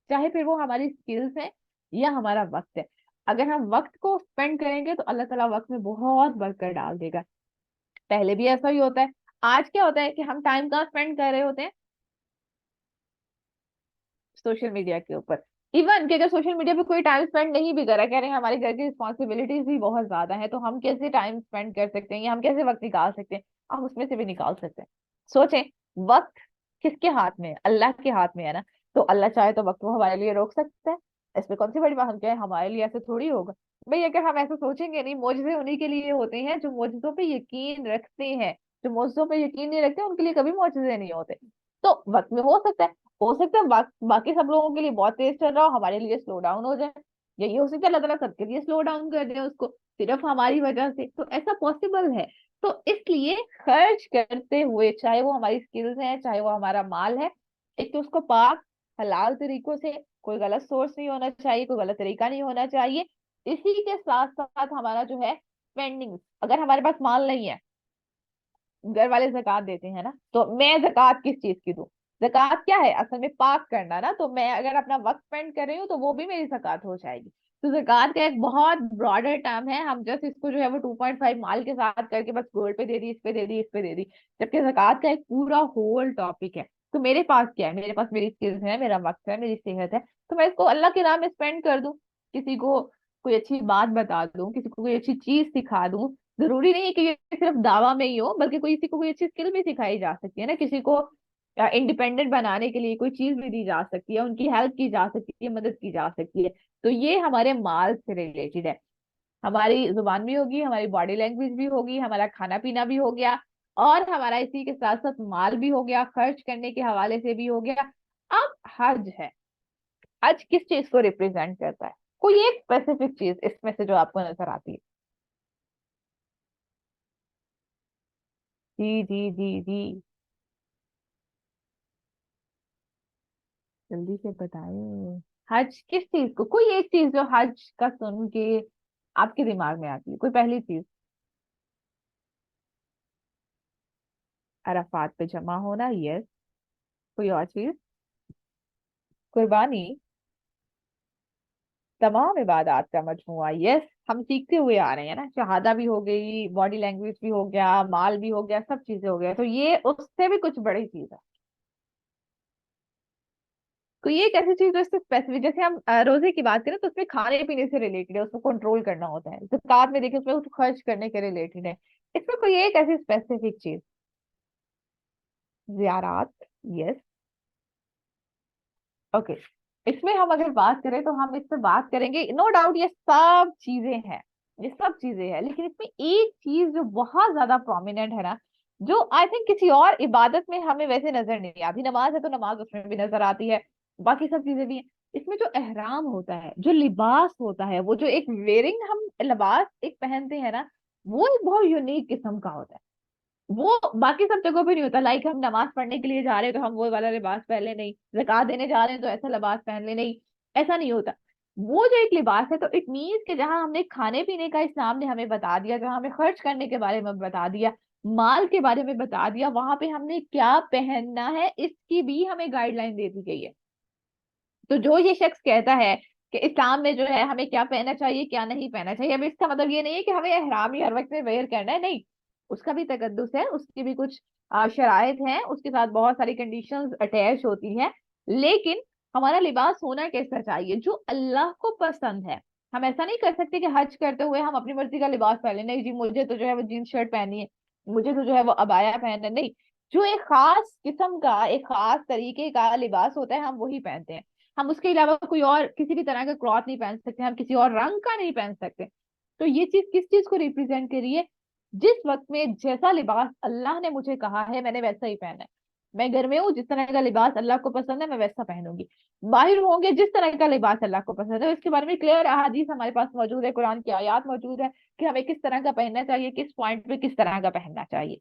चाहे फिर वो हमारी स्किल्स है या हमारा वक्त है। अगर हम वक्त को स्पेंड करेंगे तो अल्लाह ताला वक्त में बहुत बरकत डाल देगा। पहले भी ऐसा ही होता है। आज क्या होता है कि हम टाइम कहाँ स्पेंड कर रहे होते हैं, सोशल मीडिया के ऊपर। इवन कि अगर सोशल मीडिया पे कोई टाइम स्पेंड नहीं भी करा, कह रहे हैं हमारे घर की रिस्पॉन्सिबिलिटीज भी बहुत ज्यादा है, तो हम कैसे टाइम स्पेंड कर सकते हैं या हम कैसे वक्त निकाल सकते हैं, हम उसमें से भी निकाल सकते हैं। सोचें, वक्त किसके हाथ में है, अल्लाह के हाथ में है ना। तो अल्लाह चाहे तो वक्त को हमारे लिए रोक सकता है, इसमें कौन सी बड़ी बात, हम क्या है, हमारे लिए ऐसे थोड़ी होगा। भाई अगर हम ऐसा सोचेंगे, नहीं, मोजज़े उन्हीं के लिए होते हैं जो मोजज़ों पे यकीन रखते हैं, जो मोजज़ों पे यकीन नहीं रखते उनके लिए कभी मोजज़े नहीं होते। तो वक्त में हो सकता है बाकी सब लोगों के लिए बहुत तेज चल रहा हो, हमारे लिए स्लो डाउन हो जाए। यही हो सकता है अल्लाह ताला सबके लिए स्लो डाउन कर दे उसको, सिर्फ हमारी वजह से, तो ऐसा पॉसिबल है। तो इसलिए खर्च करते हुए, चाहे वो हमारी स्किल्स है, चाहे वो हमारा माल है, एक तो उसको पाक हलाल तरीकों से, कोई गलत सोर्स नहीं होना चाहिए, कोई गलत तरीका नहीं होना चाहिए। इसी के साथ साथ हमारा जो है स्पेंडिंग, अगर हमारे पास माल नहीं है, घर वाले जक़ात देते हैं ना, तो मैं जक़ात किस चीज की दूं। जक़ात क्या है असल में, पाक करना ना, तो मैं अगर अपना वक्त स्पेंड कर रही हूँ तो वो भी मेरी जक़ात हो जाएगी। तो जक़ात का एक बहुत ब्रॉडर टर्म है, हम जस्ट इसको जो है वो 2.5 माल के साथ करके बस गोल्ड पे दे दी, इस पे दे दी, इस पे दे दी, जबकि जक़ात का एक पूरा होल टॉपिक है। तो मेरे पास क्या है, मेरे पास मेरी स्किल्स है, मेरा वक्त है, मेरी सेहत है, तो मैं इसको अल्लाह के नाम में स्पेंड कर दूं। किसी को कोई अच्छी बात बता दूं, किसी को कोई अच्छी चीज सिखा दूं। जरूरी नहीं है कि ये सिर्फ दावा में ही हो, बल्कि कोई किसी को कोई अच्छी स्किल भी सिखाई जा सकती है ना, किसी को इंडिपेंडेंट बनाने के लिए कोई चीज भी दी जा सकती है, उनकी हेल्प की जा सकती है, मदद की जा सकती है। तो ये हमारे माल से रिलेटेड है। हमारी जुबान भी होगी, हमारी बॉडी लैंग्वेज भी होगी, हमारा खाना पीना भी हो गया, और हमारा इसी के साथ साथ माल भी हो गया, खर्च करने के हवाले से भी हो गया। अब हज है, हज किस चीज को रिप्रेजेंट करता है, कोई एक स्पेसिफिक चीज इसमें से जो आपको नजर आती है। जी जी जी जी, जल्दी से बताएं। हज किस चीज को, कोई एक चीज जो हज का सुन के आपके दिमाग में आती है, कोई पहली चीज। अराफात पे जमा होना, यस। कोई और चीज। कुर्बानी। तमाम इबादत का मजमुआ, यस। हम सीखते हुए आ रहे हैं ना, शहादा भी हो गई, बॉडी लैंग्वेज भी हो गया, माल भी हो गया, सब चीजें हो गया, तो ये उससे भी कुछ बड़ी चीज है। कोई एक ऐसी चीज जो इससे स्पेसिफिक, जैसे हम रोजे की बात करें तो उसमें खाने पीने से रिलेटेड है, उसको कंट्रोल करना होता है, ज़कात में देखिए उसमें उसको खर्च करने के रिलेटेड है। इसमें कोई एक ऐसी स्पेसिफिक चीज। ज़ियारात, यस। ओके, इसमें हम अगर बात करें तो हम इस पे बात करेंगे, नो डाउट ये सब चीजें हैं, ये सब चीजें हैं, लेकिन इसमें एक चीज जो बहुत ज्यादा प्रोमिनेंट है ना, जो आई थिंक किसी और इबादत में हमें वैसे नजर नहीं आती, नमाज है तो नमाज उसमें भी नजर आती है, बाकी सब चीजें भी हैं। इसमें जो एहराम होता है, जो लिबास होता है, वो जो एक वेयरिंग हम लिबास एक पहनते हैं ना, वो एक बहुत यूनिक किस्म का होता है। वो बाकी सब जगहों पे नहीं होता, लाइक हम नमाज पढ़ने के लिए जा रहे हैं तो हम वो वाला लिबास पहन ले, नहीं ज़कात देने जा रहे हैं तो ऐसा लिबास पहन ले, नहीं, ऐसा नहीं होता। वो जो एक लिबास है, तो इट मीन्स कि जहां हमने खाने पीने का इस्लाम ने हमें बता दिया, जहां हमें खर्च करने के बारे में बता दिया, माल के बारे में बता दिया, वहां पे हमने क्या पहनना है इसकी भी हमें गाइडलाइन दे दी गई है। तो जो ये शख्स कहता है कि इस्लाम में जो है हमें क्या पहनना चाहिए क्या नहीं पहनना चाहिए। अब इसका मतलब ये नहीं है कि हमें एहराम ही हर वक्त में वेयर करना है, नहीं, उसका भी तकद्दुस है, उसकी भी कुछ शराइत हैं, उसके साथ बहुत सारी कंडीशंस अटैच होती हैं। लेकिन हमारा लिबास होना कैसा चाहिए, जो अल्लाह को पसंद है। हम ऐसा नहीं कर सकते कि हज करते हुए हम अपनी मर्जी का लिबास पहने, नहीं जी मुझे तो जो है वो जींस शर्ट पहननी है, मुझे तो जो है वो अबाया पहनना है, नहीं। जो एक खास किस्म का एक खास तरीके का लिबास होता है हम वही पहनते हैं। हम उसके अलावा कोई और किसी भी तरह का क्लॉथ नहीं पहन सकते, हम किसी और रंग का नहीं पहन सकते। तो ये चीज किस चीज को रिप्रेजेंट कर रही है, जिस वक्त में जैसा लिबास अल्लाह ने मुझे कहा है मैंने वैसा ही पहना है। मैं घर में हूँ, जिस तरह का लिबास अल्लाह को पसंद है मैं वैसा पहनूंगी। बाहर होंगे, जिस तरह का लिबास अल्लाह को पसंद है, इसके बारे में क्लियर अहादीस हमारे पास मौजूद है, कुरान की आयत मौजूद है कि हमें किस तरह का पहनना चाहिए, किस पॉइंट पे किस तरह का पहनना चाहिए।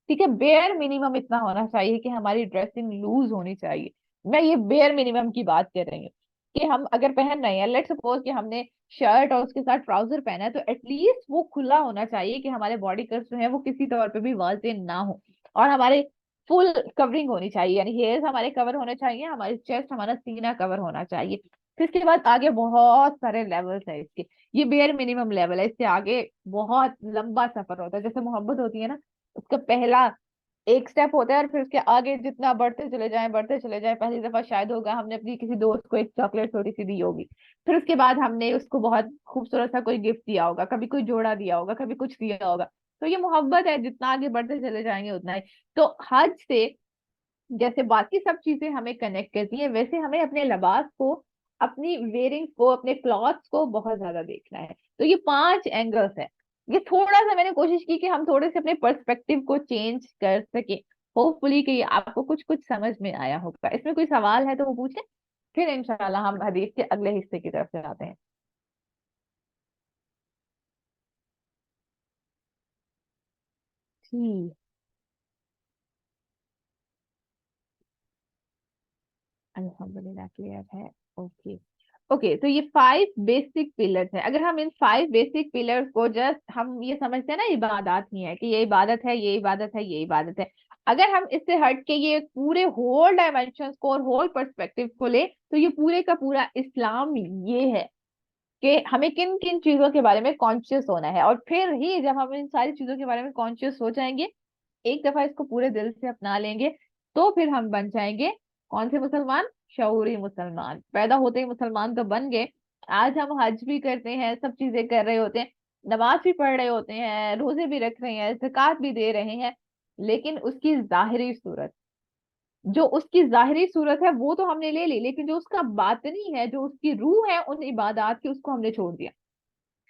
ठीक है, बेयर मिनिमम इतना होना चाहिए कि हमारी ड्रेसिंग लूज होनी चाहिए। मैं ये बेयर मिनिमम की बात कर रही हूँ कि हम अगर पहन रहे हैं, लेट्स सपोज कि हमने शर्ट और उसके साथ ट्राउजर पहना है, तो एटलीस्ट वो खुला होना चाहिए कि हमारे बॉडी कर्व जो है वो किसी तौर पे भी वाज़ेह ना हो। और हमारे फुल कवरिंग होनी चाहिए, यानी हेयर्स हमारे कवर होने चाहिए, हमारी चेस्ट हमारा सीना कवर होना चाहिए। फिर इसके बाद आगे बहुत सारे लेवल्स है इसके। ये बेयर मिनिमम लेवल है, इससे आगे बहुत लंबा सफर होता है। जैसे मोहब्बत होती है ना, उसका पहला एक स्टेप होता है, और फिर उसके आगे जितना बढ़ते चले जाएं, पहली दफा शायद होगा हमने अपनी किसी दोस्त को एक चॉकलेट छोटी सी दी होगी, फिर उसके बाद हमने उसको बहुत खूबसूरत सा कोई गिफ्ट दिया होगा, कभी कोई जोड़ा दिया होगा, कभी कुछ दिया होगा। तो ये मोहब्बत है, जितना आगे बढ़ते चले जाएंगे उतना ही। तो हज से जैसे बाकी सब चीजें हमें कनेक्ट करती हैं, वैसे हमें अपने लिबास को, अपनी वेयरिंग को, अपने क्लॉथ्स को बहुत ज्यादा देखना है। तो ये 5 एंगल्स है। ये थोड़ा सा मैंने कोशिश की कि हम थोड़े से अपने पर्सपेक्टिव को चेंज कर सके। होपफुली कि ये आपको कुछ कुछ समझ में आया होगा। इसमें कोई सवाल है तो वो पूछे, फिर इंशाल्लाह हम हदीस के अगले हिस्से की तरफ से आते हैं। जी, अल्हम्दुलिल्लाह क्लियर है। ओके। ओके, तो ये 5 बेसिक पिलर्स है। अगर हम इन 5 बेसिक पिलर्स को जस्ट हम ये समझते हैं ना इबादत ही है, कि ये इबादत है, ये इबादत है, ये इबादत है। अगर हम इससे हट के ये पूरे होल डायमेंशंस को और होल पर्सपेक्टिव को ले, तो ये पूरे का पूरा इस्लाम ये है कि हमें किन किन चीजों के बारे में कॉन्शियस होना है। और फिर ही जब हम इन सारी चीजों के बारे में कॉन्शियस हो जाएंगे, एक दफा इसको पूरे दिल से अपना लेंगे, तो फिर हम बन जाएंगे कौन से मुसलमान, शऊरी मुसलमान। पैदा होते ही मुसलमान तो बन गए। आज हम हज भी करते हैं, सब चीजें कर रहे होते हैं, नमाज भी पढ़ रहे होते हैं, रोजे भी रख रहे हैं, ज़कात भी दे रहे हैं, लेकिन उसकी जाहिरी सूरत, जो उसकी जाहिरी सूरत है वो तो हमने ले ली, लेकिन जो उसका बातनी है, जो उसकी रूह है उन इबादत की, उसको हमने छोड़ दिया।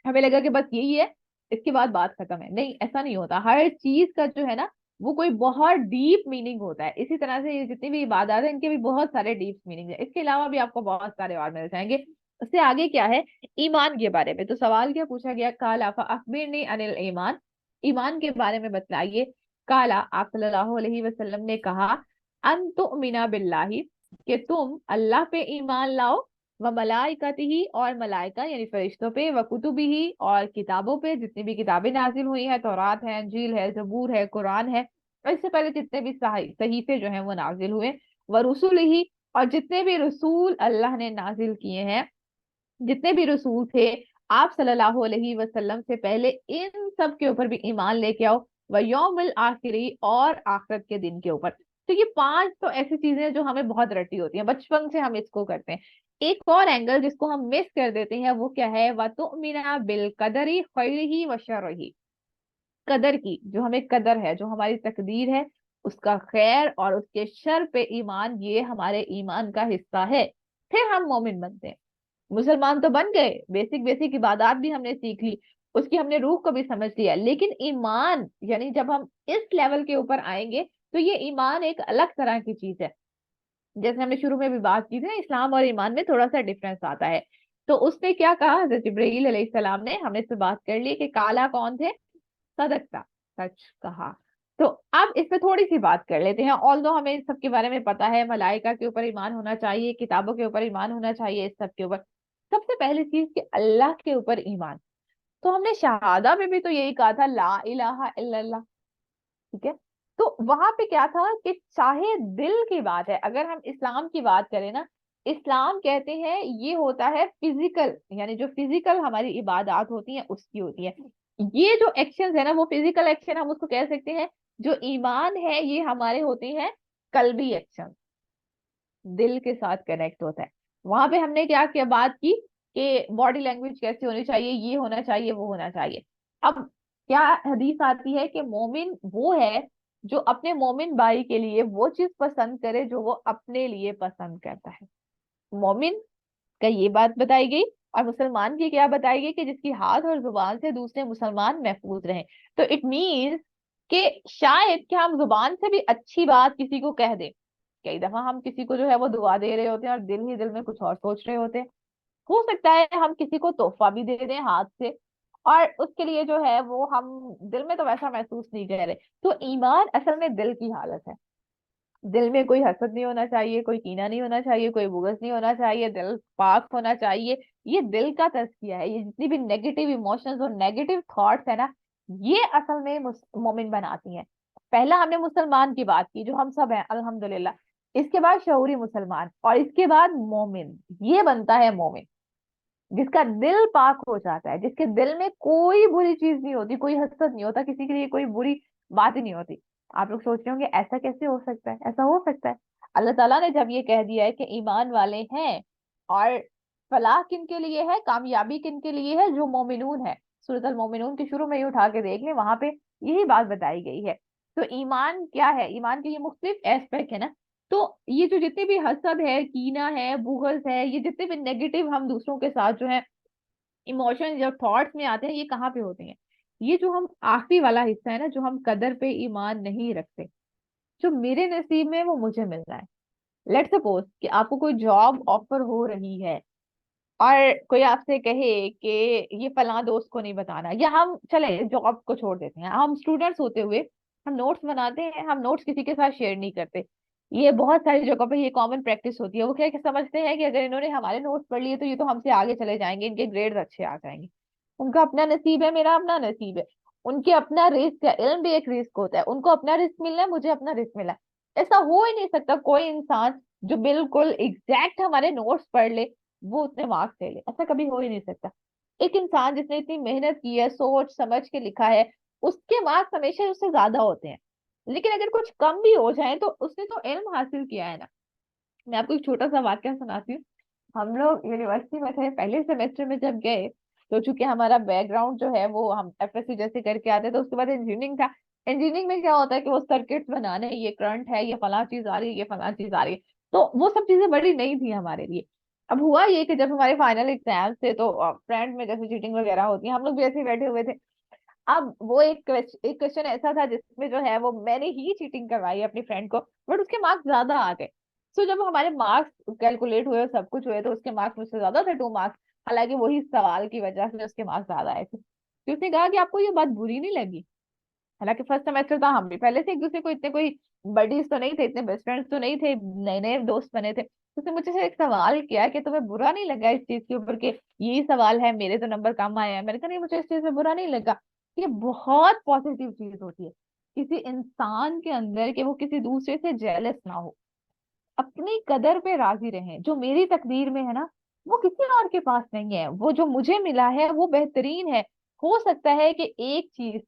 हमें लगा कि बस यही है, इसके बाद बात खत्म है। नहीं, ऐसा नहीं होता। हर चीज का जो है ना, वो कोई बहुत डीप मीनिंग होता है। इसी तरह से ये जितनी भी इबादत है, इनके भी बहुत सारे डीप मीनिंग है। इसके अलावा भी आपको बहुत सारे और मिल जाएंगे। उससे आगे क्या है, ईमान के बारे में। तो सवाल क्या पूछा गया, काला फा अखबिरनी अनिल ईमान, ईमान के बारे में बतलाइए। काला, आप सल्लल्लाहु अलैहि वसल्लम ने कहा, अन तुमिना बिल्लाही, कि तुम अल्लाह पे ईमान लाओ, व मलाइकतिही, और मलाइका यानी फरिश्तों पे, व कुतुबिही, और किताबों पे, जितनी भी किताबें नाजिल हुई है, तौरात है, इंजील है, जबूर है, कुरान है, और इससे पहले जितने भी सहीफे जो हैं वो नाजिल हुए, व रुसुलिही, और जितने भी रसूल अल्लाह ने नाजिल किए हैं, जितने भी रसूल थे आप सल्लल्लाहु अलैहि वसल्लम से पहले, इन सब के ऊपर भी ईमान लेके आओ, व यौमिल आखिरी, और आखिरत के दिन के ऊपर। तो ये 5 तो ऐसी चीजें हैं जो हमें बहुत रटी होती हैं, बचपन से हम इसको करते हैं। एक और एंगल जिसको हम मिस कर देते हैं वो क्या है, व तुमिना बिल कदरी खैरिही व शर्रिही, कदर की, जो हमें कदर है, जो हमारी तकदीर है, उसका खैर और उसके शर पे ईमान, ये हमारे ईमान का हिस्सा है। फिर हम मोमिन बनते हैं। मुसलमान तो बन गए, बेसिक बेसिक इबादत भी हमने सीख ली, उसकी हमने रूह को भी समझ लिया, लेकिन ईमान यानी जब हम इस लेवल के ऊपर आएंगे, तो ये ईमान एक अलग तरह की चीज है। जैसे हमने शुरू में भी बात की थी ना, इस्लाम और ईमान में थोड़ा सा डिफरेंस आता है। तो उसने क्या कहा, हजरत जिब्रील अलैहिस्सलाम ने, हमने इस पे बात कर ली कि काला कौन थे, सदकता, सच कहा। तो अब इस पे थोड़ी सी बात कर लेते हैं। ऑल्दो हमें इन सब के बारे में पता है, मलाइका के ऊपर ईमान होना चाहिए, किताबों के ऊपर ईमान होना चाहिए, इस सब के ऊपर। सबसे पहली चीज कि अल्लाह के ऊपर ईमान। तो हमने शहादा में भी तो यही कहा था, ला इलाहा इल्लल्लाह। ठीक है, तो वहां पे क्या था कि चाहे दिल की बात है, अगर हम इस्लाम की बात करें ना, इस्लाम कहते हैं ये होता है फिजिकल, यानी जो फिजिकल हमारी इबादत होती हैं उसकी होती है। ये जो एक्शन है ना वो फिजिकल एक्शन हम उसको कह सकते हैं। जो ईमान है ये हमारे होते हैं कल्बी एक्शन, दिल के साथ कनेक्ट होता है। वहां पे हमने क्या किया, बात की कि बॉडी लैंग्वेज कैसी होनी चाहिए, ये होना चाहिए, वो होना चाहिए। अब क्या हदीस आती है कि मोमिन वो है जो अपने मोमिन भाई के लिए वो चीज पसंद करे जो वो अपने लिए पसंद करता है। मोमिन का ये बात बताई गई, और मुसलमान की क्या बताई गई कि जिसकी हाथ और जुबान से दूसरे मुसलमान महफूज रहें। तो इट मीन्स कि शायद कि हम जुबान से भी अच्छी बात किसी को कह दें। कई दफा हम किसी को जो है वो दुआ दे रहे होते हैं और दिल ही दिल में कुछ और सोच रहे होते हैं। हो सकता है हम किसी को तोहफा भी दे दें हाथ से, और उसके लिए जो है वो हम दिल में तो वैसा महसूस नहीं कर रहे। तो ईमान असल में दिल की हालत है। दिल में कोई हसद नहीं होना चाहिए, कोई कीना नहीं होना चाहिए, कोई बुग़्ज़ नहीं होना चाहिए, दिल पाक होना चाहिए। ये दिल का तज़किया है। ये जितनी भी नेगेटिव इमोशंस और नेगेटिव थॉट्स है ना, ये असल में मोमिन बनाती हैं। पहला हमने मुसलमान की बात की जो हम सब हैं अल्हम्दुलिल्लाह। इसके बाद शऊरी मुसलमान, और इसके बाद मोमिन। ये बनता है मोमिन जिसका दिल पाक हो जाता है, जिसके दिल में कोई बुरी चीज नहीं होती, कोई हसद नहीं होता, किसी के लिए कोई बुरी बात ही नहीं होती। आप लोग सोच रहे होंगे ऐसा कैसे हो सकता है, ऐसा हो सकता है। अल्लाह ताला ने जब ये कह दिया है कि ईमान वाले हैं, और फलाह किन के लिए है, कामयाबी किन के लिए है, जो मोमिनून है। सूरत अल मोमिनून के शुरू में ही उठा के देख लें, वहां पे यही बात बताई गई है। तो ईमान क्या है, ईमान के ये मुख्तलिफ एस्पेक्ट है ना। तो ये जो जितने भी हसद है, कीना है, बुगज है, ये जितने भी नेगेटिव हम दूसरों के साथ जो है इमोशन जब थॉट्स में आते हैं, ये कहाँ पे होते हैं। ये जो हम आखिरी वाला हिस्सा है ना, जो हम कदर पे ईमान नहीं रखते, जो मेरे नसीब में है, वो मुझे मिल रहा है। लेट सपोज कि आपको कोई जॉब ऑफर हो रही है, और कोई आपसे कहे कि ये फलां दोस्त को नहीं बताना, या हम चले जॉब को छोड़ देते हैं, हम स्टूडेंट्स होते हुए हम नोट्स बनाते हैं, हम नोट्स किसी के साथ शेयर नहीं करते। ये बहुत सारी जगहों पे ये कॉमन प्रैक्टिस होती है। वो क्या कि समझते हैं कि अगर इन्होंने हमारे नोट्स पढ़ लिए तो ये तो हमसे आगे चले जाएंगे, इनके ग्रेड्स अच्छे आ जाएंगे। उनका अपना नसीब है, मेरा अपना नसीब है। उनके अपना रिस्क है, इल्म भी एक रिस्क होता है। उनको अपना रिस्क मिलना है, मुझे अपना रिस्क मिला है। ऐसा हो ही नहीं सकता कोई इंसान जो बिल्कुल एग्जैक्ट हमारे नोट्स पढ़ ले वो उतने मार्क्स ले ले, ऐसा कभी हो ही नहीं सकता। एक इंसान जिसने इतनी मेहनत की है, सोच समझ के लिखा है, उसके मार्क्स हमेशा उससे ज्यादा होते हैं। लेकिन अगर कुछ कम भी हो जाए तो उसने तो इल्म हासिल किया है ना। मैं आपको एक छोटा सा वाक्य सुनाती हूँ। हम लोग यूनिवर्सिटी में थे, पहले सेमेस्टर में जब गए, तो चूंकि हमारा बैकग्राउंड जो है वो हम एफएससी जैसे करके आते, तो उसके बाद इंजीनियरिंग था। इंजीनियरिंग में क्या होता है कि वो सर्किट्स बनाने, ये करंट है, ये फला चीज आ रही है, ये फला चीज आ रही है। तो वो सब चीजें बड़ी नई थी हमारे लिए। अब हुआ ये कि जब हमारे फाइनल एग्जाम थे तो फ्रेंड में जैसे चीटिंग वगैरह होती है, हम लोग भी ऐसे ही बैठे हुए थे। अब वो एक क्वेश्चन ऐसा था जिसमें जो है वो मैंने ही चीटिंग करवाई अपनी फ्रेंड को, बट उसके मार्क्स ज्यादा आ गए। सो जब हमारे मार्क्स कैलकुलेट हुए और सब कुछ हुए तो उसके मार्क्स मुझसे ज्यादा थे, 2 मार्क्स। हालांकि वही सवाल की वजह से उसके मार्क्स ज्यादा आए थे। तो उसने कहा कि आपको ये बात बुरी नहीं लगी। हालांकि फर्स्ट सेमेस्टर था, हम भी पहले से एक दूसरे को इतने कोई बडीज तो नहीं थे, इतने बेस्ट फ्रेंड्स तो नहीं थे, नए नए दोस्त बने थे। उसने मुझे से एक सवाल किया कि तुम्हें बुरा नहीं लगा इस चीज के ऊपर कि यही सवाल है, मेरे तो नंबर कम आए हैं। मैंने कहा नहीं, मुझे इस चीज में बुरा नहीं लगा। ये बहुत पॉजिटिव चीज होती है किसी इंसान के अंदर, कि वो किसी दूसरे से जेलस ना हो, अपनी कदर पे राजी रहें। जो मेरी तकदीर में है ना, वो किसी और के पास नहीं है, वो जो मुझे मिला है वो बेहतरीन है। हो सकता है कि एक चीज,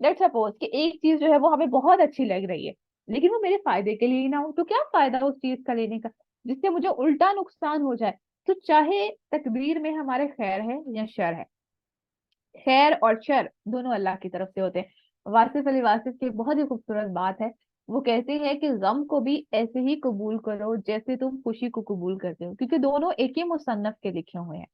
लेट सपोज कि एक चीज जो है वो हमें बहुत अच्छी लग रही है, लेकिन वो मेरे फायदे के लिए ही ना हो, तो क्या फायदा उस चीज का लेने का जिससे मुझे उल्टा नुकसान हो जाए। तो चाहे तकदीर में हमारे खैर है या शर है, खैर और शर दोनों अल्लाह की तरफ से होते हैं। वासिफ अली वासिफ की एक बहुत ही खूबसूरत बात है। वो कहते हैं कि गम को भी ऐसे ही कबूल करो जैसे तुम खुशी को कबूल करते हो, क्योंकि दोनों एक ही मुसन्नफ के लिखे हुए हैं।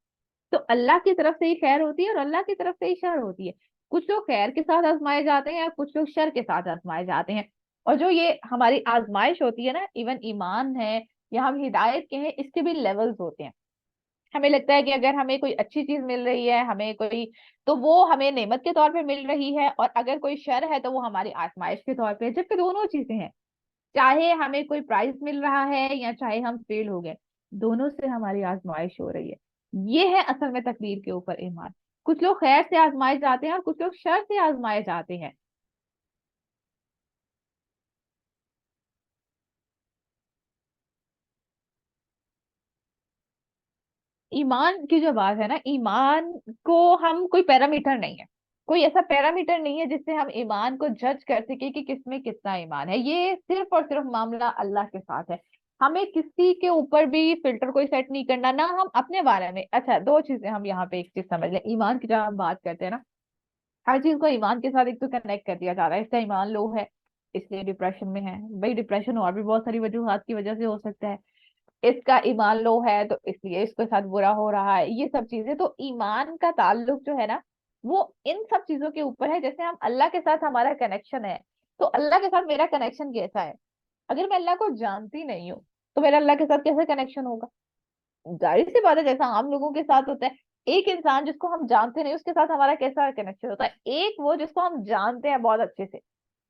तो अल्लाह की तरफ से ही खैर होती है और अल्लाह की तरफ से ही शर होती है। कुछ लोग खैर के साथ आजमाए जाते हैं, या कुछ लोग शर के साथ आजमाए जाते हैं। और जो ये हमारी आजमाइश होती है ना, इवन ईमान है या हम हिदायत के हैं, इसके भी लेवल्स होते हैं। हमें लगता है कि अगर हमें कोई अच्छी चीज मिल रही है, हमें कोई, तो वो हमें नेमत के तौर पे मिल रही है, और अगर कोई शर है तो वो हमारी आजमाइश के तौर पे है, जबकि दोनों चीजें हैं। चाहे हमें कोई प्राइज मिल रहा है या चाहे हम फेल हो गए, दोनों से हमारी आजमाइश हो रही है। ये है असल में तकदीर के ऊपर ईमान। कुछ लोग खैर से आजमाए जाते हैं और कुछ लोग शर से आजमाए जाते हैं। ईमान की जो बात है ना, ईमान को हम कोई पैरामीटर नहीं है, कोई ऐसा पैरामीटर नहीं है जिससे हम ईमान को जज कर सके कि किसमें कितना ईमान है। ये सिर्फ और सिर्फ मामला अल्लाह के साथ है। हमें किसी के ऊपर भी फिल्टर कोई सेट नहीं करना, ना हम अपने बारे में। अच्छा, दो चीजें हम यहाँ पे एक चीज समझ लें, ईमान की जब हम बात करते हैं ना, हर चीज को ईमान के साथ एक तो कनेक्ट कर दिया जा रहा है। इसका ईमान लो है इसलिए डिप्रेशन में है। भाई डिप्रेशन और भी बहुत सारी वजूहात की वजह से हो सकता है। इसका ईमान लो है तो इसलिए इसके साथ बुरा हो रहा है। ये सब चीजें, तो ईमान का ताल्लुक जो है ना, वो इन सब चीजों के ऊपर है। जैसे हम अल्लाह के साथ हमारा कनेक्शन है, तो अल्लाह के साथ मेरा कनेक्शन कैसा है? अगर मैं अल्लाह को जानती नहीं हूँ तो मेरा अल्लाह के साथ कैसे कनेक्शन होगा? जाहिर सी बात है, जैसा आम लोगों के साथ होता है। एक इंसान जिसको हम जानते नहीं उसके साथ हमारा कैसा कनेक्शन होता है, एक वो जिसको हम जानते हैं बहुत अच्छे से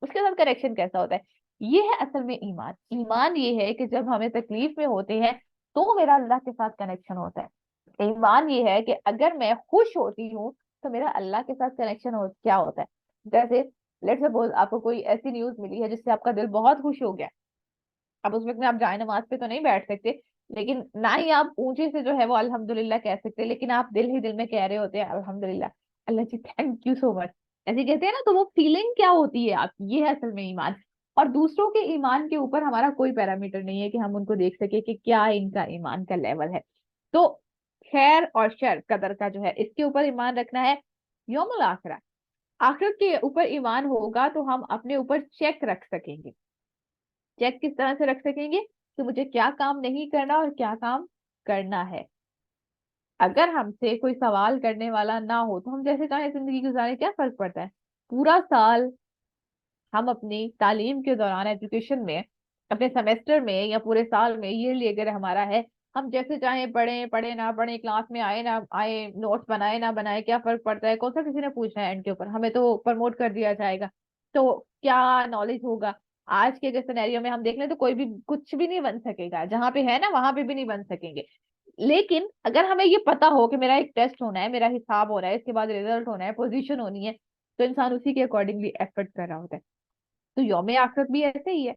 उसके साथ कनेक्शन कैसा होता है। ये है असल में ईमान। ईमान ये है कि जब हमें तकलीफ में होते हैं तो मेरा अल्लाह के साथ कनेक्शन होता है। ईमान ये है कि अगर मैं खुश होती हूँ तो मेरा अल्लाह के साथ कनेक्शन क्या होता है। जैसे लेट्स सपोज आपको कोई ऐसी न्यूज मिली है जिससे आपका दिल बहुत खुश हो गया। अब उस वक्त में आप जाए नमाज पे तो नहीं बैठ सकते, लेकिन ना ही आप ऊंचे से जो है वो अल्हम्दुलिल्लाह कह सकते, लेकिन आप दिल ही दिल में कह रहे होते हैं अल्हम्दुलिल्लाह, अल्लाह जी थैंक यू सो मच, ऐसे कहते हैं ना। तो वो फीलिंग क्या होती है आप, ये है असल में ईमान। और दूसरों के ईमान के ऊपर हमारा कोई पैरामीटर नहीं है कि हम उनको देख सके कि क्या इनका ईमान का लेवल है। तो खैर और शर कदर का जो है इसके ऊपर ईमान रखना है। यौमुल आखिरत, आखिरत के ऊपर ईमान होगा तो हम अपने ऊपर चेक रख सकेंगे। चेक किस तरह से रख सकेंगे कि मुझे क्या काम नहीं करना और क्या काम करना है। अगर हमसे कोई सवाल करने वाला ना हो तो हम जैसे चाहे जिंदगी गुजारे, क्या फर्क पड़ता है? पूरा साल हम अपनी तालीम के दौरान एजुकेशन में, अपने सेमेस्टर में या पूरे साल में, ये अगर हमारा है, हम जैसे चाहे पढ़े पढ़े ना पढ़े, क्लास में आए ना आए, नोट्स बनाए ना बनाए, क्या फर्क पड़ता है? कौन सा किसी ने पूछना है एंड के ऊपर, हमें तो प्रमोट कर दिया जाएगा। तो क्या नॉलेज होगा? आज के अगर सिनेरियो में हम देख लें तो कोई भी कुछ भी नहीं बन सकेगा, जहां पे है ना वहां पे भी नहीं बन सकेंगे। लेकिन अगर हमें ये पता हो कि मेरा एक टेस्ट होना है, मेरा हिसाब हो रहा है, इसके बाद रिजल्ट होना है, पोजीशन होनी है, तो इंसान उसी के अकॉर्डिंगली एफर्ट कर रहा होता है। तो यौम आखिरत भी ऐसे ही है।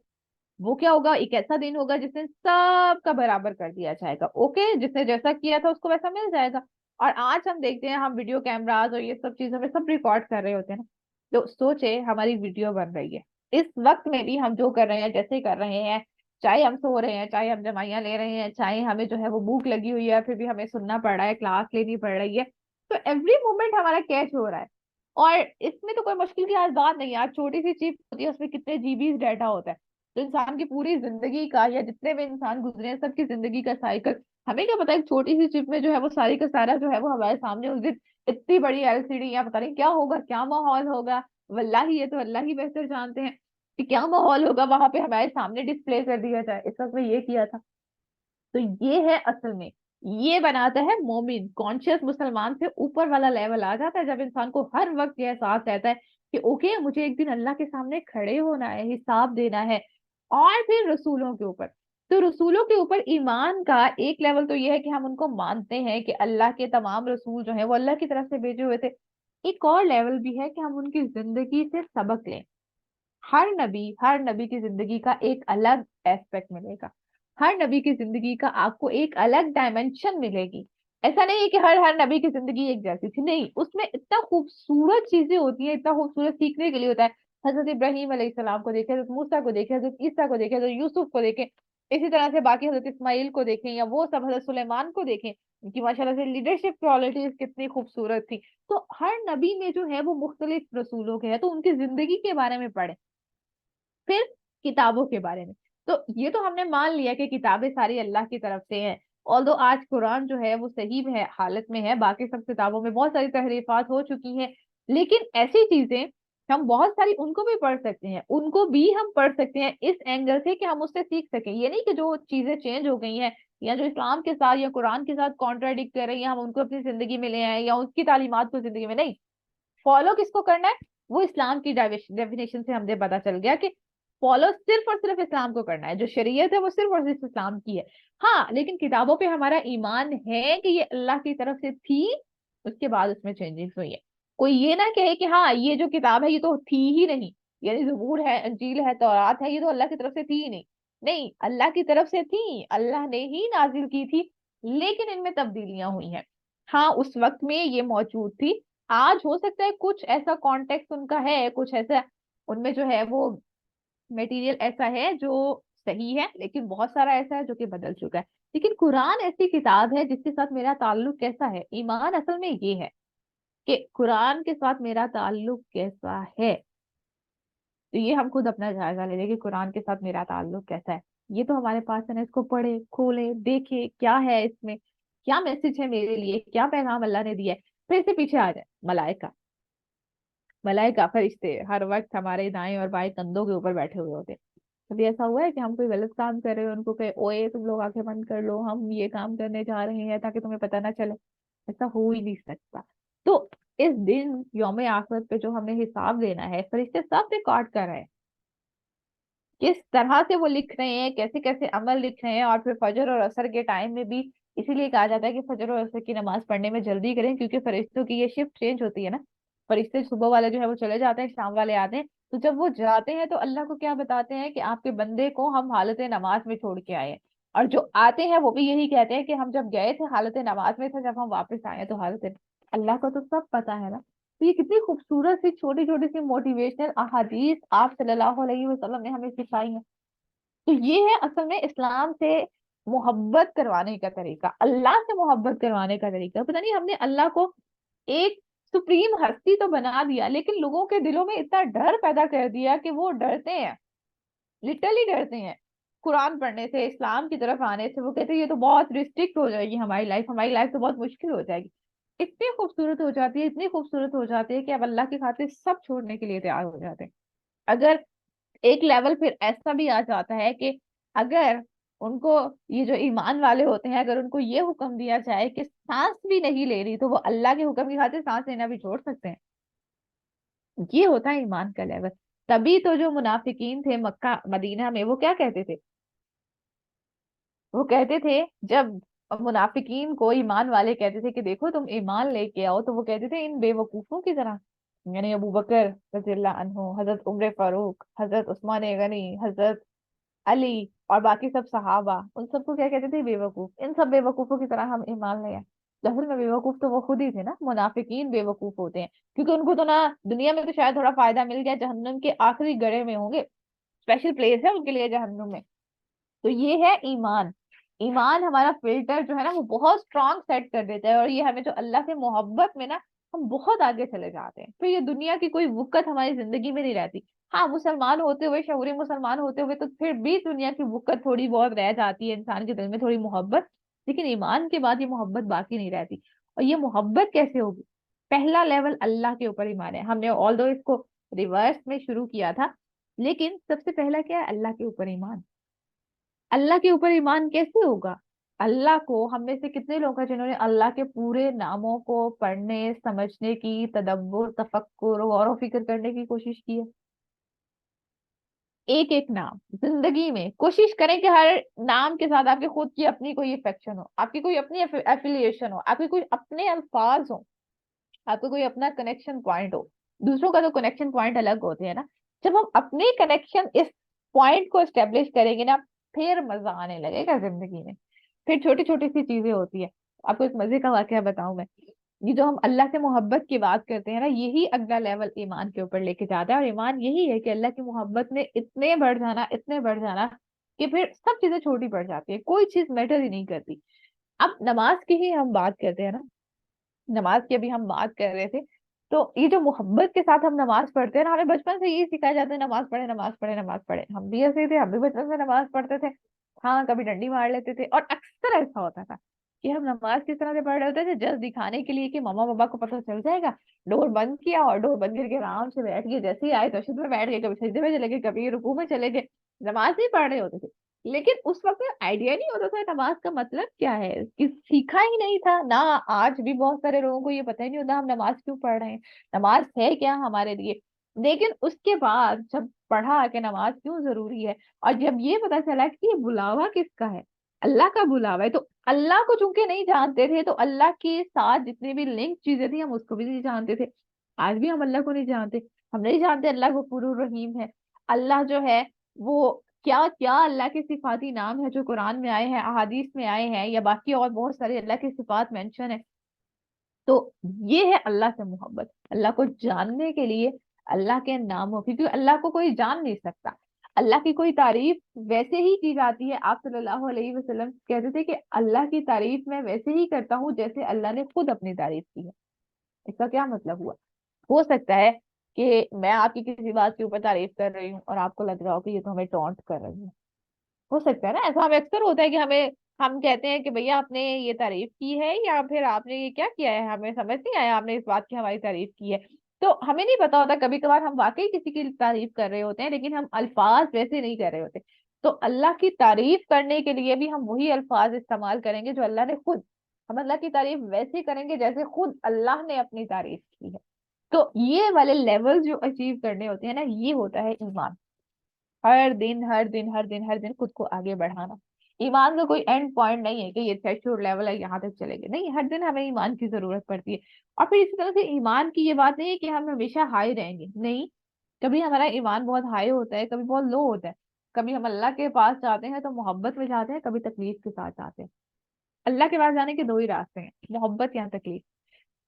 वो क्या होगा, एक ऐसा दिन होगा जिसने सबका बराबर कर दिया जाएगा। ओके, जिसने जैसा किया था उसको वैसा मिल जाएगा। और आज हम देखते हैं, हम वीडियो कैमरास और ये सब चीजों में सब रिकॉर्ड कर रहे होते हैं ना। तो सोचे हमारी वीडियो बन रही है, इस वक्त में भी हम जो कर रहे हैं जैसे कर रहे हैं, चाहे हम सो रहे हैं, चाहे हम दवाइयां ले रहे हैं, चाहे हमें जो है वो भूख लगी हुई है फिर भी हमें सुनना पड़ रहा है, क्लास लेनी पड़ रही है, तो एवरी मोमेंट हमारा कैच हो रहा है। और इसमें तो कोई मुश्किल की आज बात नहीं है। आज छोटी सी चिप होती है उसमें कितने जीबी डाटा होता है। तो इंसान की पूरी जिंदगी का, या जितने भी इंसान गुजरे हैं सबकी जिंदगी का साइकिल, हमें क्या पता है, एक छोटी सी चिप में जो है वो सारी का सारा जो है वो हमारे सामने उस दिन इतनी बड़ी एलसीडी, या पता नहीं क्या होगा, क्या माहौल होगा। वल्लाही ये तो अल्लाह ही बेहतर जानते हैं कि क्या माहौल होगा वहां पे हमारे सामने डिस्प्ले कर दिया जाए, इस वक्त में ये किया था। तो ये है असल में, ये बनाता है मोमिन, कॉन्शियस मुसलमान से ऊपर वाला लेवल आ जाता है जब इंसान को हर वक्त ये एहसास रहता है कि ओके मुझे एक दिन अल्लाह के सामने खड़े होना है, हिसाब देना है। और फिर रसूलों के ऊपर, तो रसूलों के ऊपर ईमान का एक लेवल तो ये है कि हम उनको मानते हैं कि अल्लाह के तमाम रसूल जो है वो अल्लाह की तरफ से भेजे हुए थे। एक और लेवल भी है कि हम उनकी जिंदगी से सबक लें। हर नबी की जिंदगी का एक अलग एस्पेक्ट मिलेगा। हर नबी की जिंदगी का आपको एक अलग डायमेंशन मिलेगी। ऐसा नहीं है कि हर हर नबी की जिंदगी एक जैसी थी, नहीं, उसमें इतना खूबसूरत चीजें होती है, इतना खूबसूरत सीखने के लिए होता है। हजरत इब्राहिम अलैहिस्सलाम को देखें, हजरत मूसा को देखें, हजरत ईसा को देखें, हजरत यूसुफ को देखें, इसी तरह से बाकी हजरत इस्माइल को देखें, या वो सब हजरत सुलेमान को देखें, कि माशाल्लाह से लीडरशिप क्वालिटीज कितनी खूबसूरत थी। तो हर नबी में जो है वो मुख्तलिफ रसूलों के है, तो उनकी जिंदगी के बारे में पढ़े। फिर किताबों के बारे में, तो ये तो हमने मान लिया कि किताबें सारी अल्लाह की तरफ से हैं। ऑल्दो आज कुरान जो है वो सही है, हालत में है, बाकी सब किताबों में बहुत सारी तहरीफात हो चुकी हैं। लेकिन ऐसी चीजें हम बहुत सारी उनको भी पढ़ सकते हैं, उनको भी हम पढ़ सकते हैं इस एंगल से कि हम उससे सीख सकें। ये नहीं कि जो चीजें चेंज हो गई हैं या जो इस्लाम के साथ या कुरान के साथ कॉन्ट्राडिक्ट कर रही हैं हम उनको अपनी जिंदगी में ले आए, या उसकी तालीमात को जिंदगी में नहीं। फॉलो किसको करना है, वो इस्लाम की डेफिनेशन से हमने पता चल गया कि फॉलो सिर्फ और सिर्फ इस्लाम को करना है, जो शरीयत है वो सिर्फ और सिर्फ इस्लाम की है। हाँ, लेकिन किताबों पे हमारा ईमान है कि ये अल्लाह की तरफ से थी, उसके बाद उसमें चेंजेस हुई है। कोई ये ना कहे कि हाँ ये जो किताब है ये तो थी ही नहीं, यानी जबूर है, अंजील है, तौरात है, ये तो अल्लाह की तरफ से थी ही नहीं। नहीं, अल्लाह की तरफ से थी, अल्लाह ने ही नाजिल की थी। लेकिन इनमें तब्दीलियां हुई हैं। हाँ, उस वक्त में ये मौजूद थी। आज हो सकता है कुछ ऐसा कॉन्टेक्स्ट उनका है, कुछ ऐसा उनमें जो है वो मटेरियल ऐसा है जो सही है, लेकिन बहुत सारा ऐसा है जो कि बदल चुका है। लेकिन कुरान ऐसी किताब है जिसके साथ मेरा ताल्लुक कैसा है, ईमान असल में ये है कि कुरान के साथ मेरा ताल्लुक कैसा है। तो ये हम खुद अपना जायजा ले लें कि कुरान के साथ मेरा ताल्लुक कैसा है। ये तो हमारे पास है ना, इसको पढ़े खोले देखे क्या है इसमें, क्या मैसेज है मेरे लिए, क्या पैगाम अल्लाह ने दिया है। फिर इससे पीछे आ जाए मलाइका। मलाइका फरिश्ते हर वक्त हमारे दाएं और बाएं कंधों के ऊपर बैठे हुए होते हैं। कभी ऐसा हुआ है कि हम कोई गलत काम कर रहे हो उनको कहे ओए तुम लोग आंखें बंद कर लो, हम ये काम करने जा रहे हैं, ताकि तुम्हें पता ना चले? ऐसा हो ही नहीं सकता। तो इस दिन यौम आखिरत पे जो हमें हिसाब देना है, फरिश्ते सब रिकॉर्ड कर रहे हैं किस तरह से वो लिख रहे हैं, कैसे कैसे अमल लिख रहे हैं। और फिर फजर और असर के टाइम में भी इसीलिए कहा जाता है कि फजर और असर की नमाज पढ़ने में जल्दी करें, क्योंकि फरिश्तों की ये शिफ्ट चेंज होती है ना। फरिश्ते सुबह वाले जो है वो चले जाते हैं, शाम वाले आते हैं। तो जब वो जाते हैं तो अल्लाह को क्या बताते हैं कि आपके बंदे को हम हालत नमाज में छोड़ के आए हैं। और जो आते हैं वो भी यही कहते हैं कि हम जब गए थे हालत नमाज में थे, जब हम वापस आए तो हालत। अल्लाह को तो सब पता है ना। तो ये कितनी खूबसूरत सी छोटी छोटी सी मोटिवेशनल अहादीस आप सल्लल्लाहु अलैहि वसल्लम ने हमें सिखाई है। तो ये है असल में इस्लाम से मोहब्बत करवाने का तरीका, अल्लाह से मोहब्बत करवाने का तरीका। पता नहीं हमने अल्लाह को एक सुप्रीम हस्ती तो बना दिया, लेकिन लोगों के दिलों में इतना डर पैदा कर दिया कि वो डरते हैं, लिटरली डरते हैं कुरान पढ़ने से, इस्लाम की तरफ आने से। वो कहते हैं ये तो बहुत रिस्ट्रिक्ट हो जाएगी हमारी लाइफ तो बहुत मुश्किल हो जाएगी। इतनी खूबसूरत हो जाती है, इतनी खूबसूरत हो जाती है कि अब अल्लाह की खातिर सब छोड़ने के लिए तैयार हो जाते हैं। अगर एक लेवल फिर ऐसा भी आ जाता है कि अगर उनको, ये जो ईमान वाले होते हैं, अगर उनको ये हुक्म दिया जाए कि सांस भी नहीं ले रही, तो वो अल्लाह के हुक्म की खातिर सांस लेना भी छोड़ सकते हैं। ये होता है ईमान का लेवल। तभी तो जो मुनाफिकीन थे मक्का मदीना में, वो क्या कहते थे? वो कहते थे जब मुनाफिकीन को ईमान वाले कहते थे कि देखो तुम ईमान लेके आओ, तो वो कहते थे इन बेवकूफों की तरह। यानी अबू बकर रज़ियल्लाहु अन्हु, हजरत उमर फारूक, हजरत उस्मान गनी, हजरत अली और बाकी सब सहाबा, उन सबको क्या कहते थे? बेवकूफ। इन सब बेवकूफों की तरह हम ईमान ले आए। असल में बेवकूफ तो वो खुद ही थे ना, मुनाफिकीन बेवकूफ होते हैं, क्योंकि उनको तो ना दुनिया में तो शायद थोड़ा फायदा मिल गया, जहन्नुम के आखिरी गड़े में होंगे, स्पेशल प्लेस है उनके लिए जहन्नुम में। तो ये है ईमान। ईमान हमारा फिल्टर जो है ना वो बहुत स्ट्रांग सेट कर देता है, और ये हमें जो अल्लाह से मोहब्बत में ना हम बहुत आगे चले जाते हैं, फिर ये दुनिया की कोई वुकत हमारी जिंदगी में नहीं रहती। हाँ, मुसलमान होते हुए, शऊरी मुसलमान होते हुए, तो फिर भी दुनिया की वुकत थोड़ी बहुत रह जाती है इंसान के दिल में, थोड़ी मोहब्बत। लेकिन ईमान के बाद ये मोहब्बत बाकी नहीं रहती। और ये मोहब्बत कैसे होगी? पहला लेवल अल्लाह के ऊपर ईमान है। हमने ऑल्दो इसको रिवर्स में शुरू किया था, लेकिन सबसे पहला क्या है? अल्लाह के ऊपर ईमान। अल्लाह के ऊपर ईमान कैसे होगा? अल्लाह को, हम में से कितने लोग हैं जिन्होंने अल्लाह के पूरे नामों को पढ़ने समझने की, तदब्बुर तफक्कुर गौर व फिक्र करने की कोशिश की है? एक एक नाम जिंदगी में कोशिश करें कि हर नाम के साथ आपके खुद की अपनी कोई इफेक्शन हो, आपकी कोई अपनी एफिलिएशन हो, आपके कोई अपने अल्फाज हो, आपका कोई अपना कनेक्शन पॉइंट हो। दूसरों का तो कनेक्शन पॉइंट अलग होते हैं ना। जब हम अपने कनेक्शन इस पॉइंट को एस्टेब्लिश करेंगे ना, फिर मजा आने लगेगा जिंदगी में। फिर छोटी छोटी सी चीजें होती है। आपको एक मजे का वाकया बताऊं मैं। ये जो हम अल्लाह से मोहब्बत की बात करते हैं ना, यही अगला लेवल ईमान के ऊपर लेके जाता है। और ईमान यही है कि अल्लाह की मोहब्बत में इतने बढ़ जाना, इतने बढ़ जाना कि फिर सब चीजें छोटी पड़ जाती है, कोई चीज मैटर ही नहीं करती। अब नमाज की ही हम बात करते हैं ना, नमाज की अभी हम बात कर रहे थे। तो ये जो मोहब्बत के साथ हम नमाज पढ़ते हैं ना, हमें बचपन से ये सिखाया जाता है नमाज पढ़े नमाज पढ़े नमाज पढ़े। हम भी ऐसे ही थे, हम भी बचपन से नमाज पढ़ते थे। हाँ, कभी डंडी मार लेते थे, और अक्सर ऐसा होता था कि हम नमाज किस तरह से पढ़ रहे होते थे, जस्ट दिखाने के लिए कि मम्मा पापा को पता चल जाएगा। डोर बंद किया और डोर बंद करके आराम से बैठ गए, जैसे ही आए तशहहुद में बैठ गए, कभी सजदे में चले गए, कभी रुकू में चले गए। नमाज नहीं पढ़ रहे होते थे। लेकिन उस वक्त में आइडिया नहीं होता था नमाज का मतलब क्या है, कि सीखा ही नहीं था ना। आज भी बहुत सारे लोगों को ये पता ही नहीं होता हम नमाज क्यों पढ़ रहे हैं, नमाज है क्या हमारे लिए। लेकिन उसके बाद जब पढ़ा कि नमाज क्यों जरूरी है, और जब ये पता चला कि ये बुलावा किसका है, अल्लाह का बुलावा है, तो अल्लाह को चूंकि नहीं जानते थे, तो अल्लाह के साथ जितनी भी लिंक चीजें थी हम उसको भी नहीं जानते थे। आज भी हम अल्लाह को नहीं जानते। हम नहीं जानते अल्लाह गफूरुर रहीम है। अल्लाह जो है वो क्या क्या अल्लाह के सिफाती नाम है जो कुरान में आए हैं, अहादीस में आए हैं, या बाकी और बहुत सारे अल्लाह के सिफात मेंशन है। तो ये है अल्लाह से मोहब्बत, अल्लाह को जानने के लिए, अल्लाह के नामों, क्योंकि अल्लाह को कोई जान नहीं सकता। अल्लाह की कोई तारीफ वैसे ही की जाती है, आप सल्लल्लाहु अलैहि वसल्लम कहते थे कि अल्लाह की तारीफ मैं वैसे ही करता हूँ जैसे अल्लाह ने खुद अपनी तारीफ की है। इसका क्या मतलब हुआ? हो सकता है कि मैं आपकी किसी बात के ऊपर तारीफ कर रही हूँ और आपको लग रहा हो कि ये तो हमें टॉन्ट कर रही है। हो सकता है ना, ऐसा हमें अक्सर होता है कि हमें, हम कहते हैं कि भैया आपने ये तारीफ की है, या फिर आपने ये क्या किया है, हमें समझ नहीं आया आपने इस बात की हमारी तारीफ की है। तो हमें नहीं पता होता, कभी कभार हम वाकई किसी की तारीफ कर रहे होते हैं लेकिन हम अल्फाज वैसे नहीं कर रहे होते। तो अल्लाह की तारीफ करने के लिए भी हम वही अल्फाज इस्तेमाल करेंगे जो अल्लाह ने खुद, हम अल्लाह की तारीफ वैसे करेंगे जैसे खुद अल्लाह ने अपनी तारीफ की है। तो ये वाले लेवल जो अचीव करने होते हैं ना, ये होता है ईमान। हर दिन हर दिन हर दिन हर दिन खुद को आगे बढ़ाना। ईमान का कोई एंड पॉइंट नहीं है कि ये थ्रेशोल्ड लेवल है यहाँ तक चलेंगे, नहीं, हर दिन हमें ईमान की जरूरत पड़ती है। और फिर इसी तरह से ईमान की ये बात नहीं है कि हम हमेशा हाई रहेंगे, नहीं। कभी हमारा ईमान बहुत हाई होता है, कभी बहुत लो होता है। कभी हम अल्लाह के पास जाते हैं तो मोहब्बत में जाते हैं, कभी तकलीफ के साथ जाते हैं। अल्लाह के पास जाने के दो ही रास्ते हैं, मोहब्बत या तकलीफ।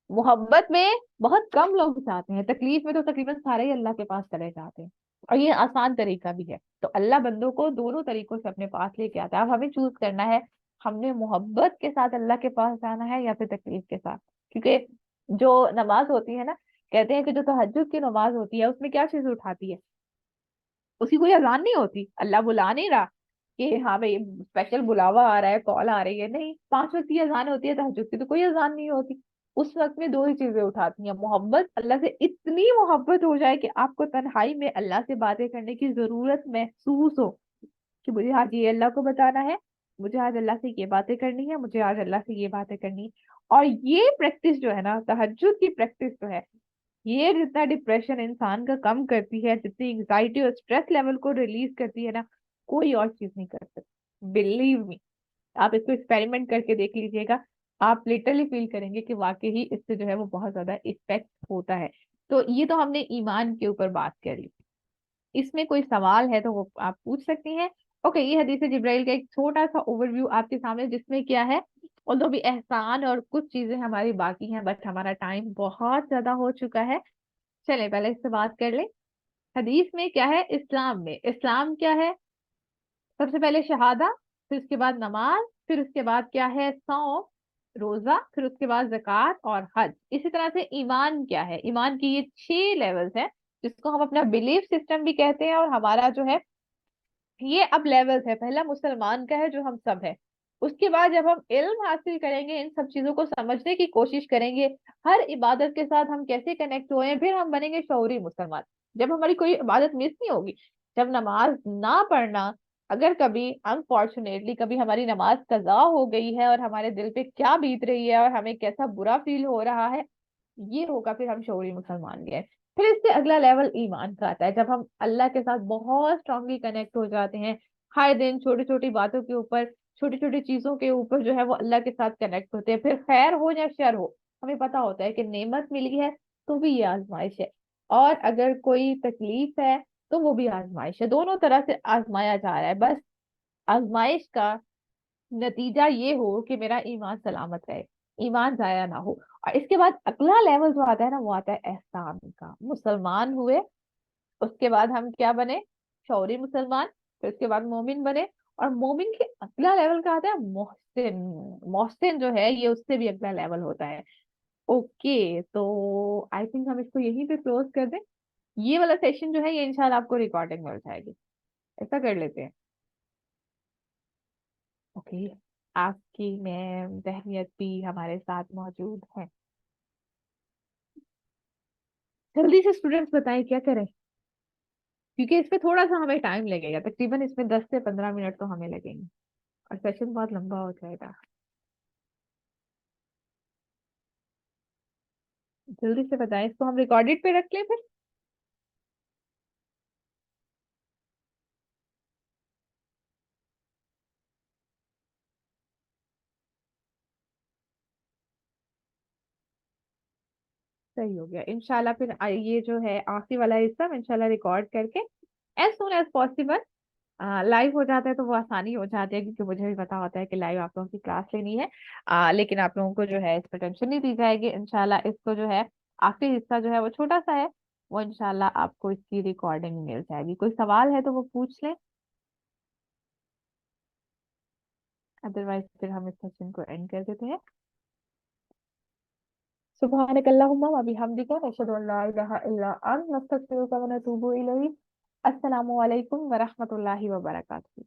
मोहब्बत में बहुत कम लोग जाते हैं, तकलीफ में तो तकरीबन सारे ही अल्लाह के पास चले जाते हैं। और ये आसान तरीका भी है, तो अल्लाह बंदों को दोनों तरीकों से अपने पास लेके आता है। अब हमें चूज करना है, हमने मोहब्बत के साथ अल्लाह के पास जाना है या फिर तकलीफ के साथ। क्योंकि जो नमाज होती है ना, कहते हैं कि जो तहज्जुद की नमाज होती है उसमें क्या चीज उठाती है, उसकी कोई अजान नहीं होती, अल्लाह बुला नहीं रहा कि हाँ भाई स्पेशल बुलावा आ रहा है, कॉल आ रही है, नहीं, 5 वक्त की अजान होती है, तहज्जुद की तो कोई अजान नहीं होती। उस वक्त में दो ही चीजें उठाती हैं, मोहब्बत, अल्लाह से इतनी मोहब्बत हो जाए कि आपको तन्हाई में अल्लाह से बातें करने की जरूरत महसूस हो, कि मुझे आज ये अल्लाह को बताना है, मुझे आज अल्लाह से ये बातें करनी है, मुझे आज अल्लाह से ये बातें करनी है। और ये प्रैक्टिस जो है ना, तहज्जुद की प्रैक्टिस जो है, ये जितना डिप्रेशन इंसान का कम करती है, जितनी एंग्जाइटी और स्ट्रेस लेवल को रिलीज करती है ना, कोई और चीज नहीं कर सकती, बिलीव मी। आप इसको एक्सपेरिमेंट करके देख लीजिएगा, आप लिटरली फील करेंगे कि वाकई ही इससे जो है वो बहुत ज्यादा इफेक्ट होता है। तो ये तो हमने ईमान के ऊपर बात करी। इसमें कोई सवाल है तो वो आप पूछ सकती हैं। ओके, ये हदीस जिब्राइल का एक छोटा सा ओवरव्यू आपके सामने, जिसमें क्या है, और भी एहसान और कुछ चीजें हमारी बाकी हैं, बट हमारा टाइम बहुत ज्यादा हो चुका है। चले पहले इससे बात कर ले। हदीस में क्या है, इस्लाम में, इस्लाम क्या है? सबसे पहले शहादा, फिर उसके बाद नमाज, फिर उसके बाद क्या है, सौम, रोजा, फिर उसके बाद जक़ात और हज। इसी तरह से ईमान क्या है, ईमान की ये 6 लेवल्स है, जिसको हम अपना बिलीफ सिस्टम भी कहते हैं। और हमारा जो है ये अब लेवल्स है, पहला मुसलमान का है जो हम सब है। उसके बाद जब हम इल्म हासिल करेंगे, इन सब चीजों को समझने की कोशिश करेंगे, हर इबादत के साथ हम कैसे कनेक्ट हुए हैं, फिर हम बनेंगे शऊरी मुसलमान। जब हमारी कोई इबादत मिस नहीं होगी, जब नमाज ना पढ़ना, अगर कभी अनफॉर्चुनेटली कभी हमारी नमाज कज़ा हो गई है और हमारे दिल पे क्या बीत रही है और हमें कैसा बुरा फील हो रहा है, ये होगा फिर हम शऊरी मुसलमान गए। फिर इससे अगला लेवल ईमान का आता है, जब हम अल्लाह के साथ बहुत स्ट्रांगली कनेक्ट हो जाते हैं। हर दिन छोटी छोटी बातों के ऊपर, छोटी छोटी चीजों के ऊपर जो है वो अल्लाह के साथ कनेक्ट होते हैं। फिर खैर हो या शर हो, हमें पता होता है कि नेमत मिली है तो भी ये आजमाइश है, और अगर कोई तकलीफ है तो वो भी आजमाइश है। दोनों तरह से आजमाया जा रहा है, बस आजमाइश का नतीजा ये हो कि मेरा ईमान सलामत रहे, ईमान जाया ना हो। और इसके बाद अगला लेवल जो आता है ना, वो आता है एहसान का। मुसलमान हुए, उसके बाद हम क्या बने, शौरी मुसलमान, फिर उसके बाद मोमिन बने, और मोमिन के अगला लेवल का आता है मोहसिन। मोहसिन जो है ये उससे भी अगला लेवल होता है। ओके, तो आई थिंक हम इसको यहीं पे क्लोज कर दें। ये वाला सेशन जो है ये इंशाल्लाह आपको रिकॉर्डिंग मिल जाएगी, ऐसा कर लेते हैं। ओके, आपकी मैम दहमियत भी हमारे साथ मौजूद है। जल्दी से स्टूडेंट्स बताएं क्या करें, क्योंकि इस पे थोड़ा सा हमें टाइम लगेगा, तकरीबन इसमें 10 से 15 मिनट तो हमें लगेंगे, और सेशन बहुत लंबा हो जाएगा। जल्दी से बताएं, इसको हम रिकॉर्डेड पे रख लें फिर। सही हो गया इंशाल्लाह। फिर ये जो है आखिरी वाला हिस्सा हम इंशाल्लाह रिकॉर्ड करके as soon as possible live हो जाता है तो वो आसानी हो जाती है, क्योंकि मुझे भी पता होता है कि लाइव आप लोगों की क्लास लेनी है। लेकिन आप लोगों को जो है इस पर टेंशन नहीं दी जाएगी इंशाल्लाह। इसको जो है आखिरी हिस्सा जो है वो छोटा सा है, वो इंशाल्लाह आपको इसकी रिकॉर्डिंग मिल जाएगी। कोई सवाल है तो वो पूछ लें, अदरवाइज फिर हम इस सेशन को एंड कर देते हैं। सुब्हानक अल्लाहुम्मा व बिहम्दिका नशहदु अन ला इलाहा इल्ला अंत नस्तगफिरुका व नतूबु इलैक। अस्सलामु अलैकुम व रहमतुल्लाहि व बरकातुहू।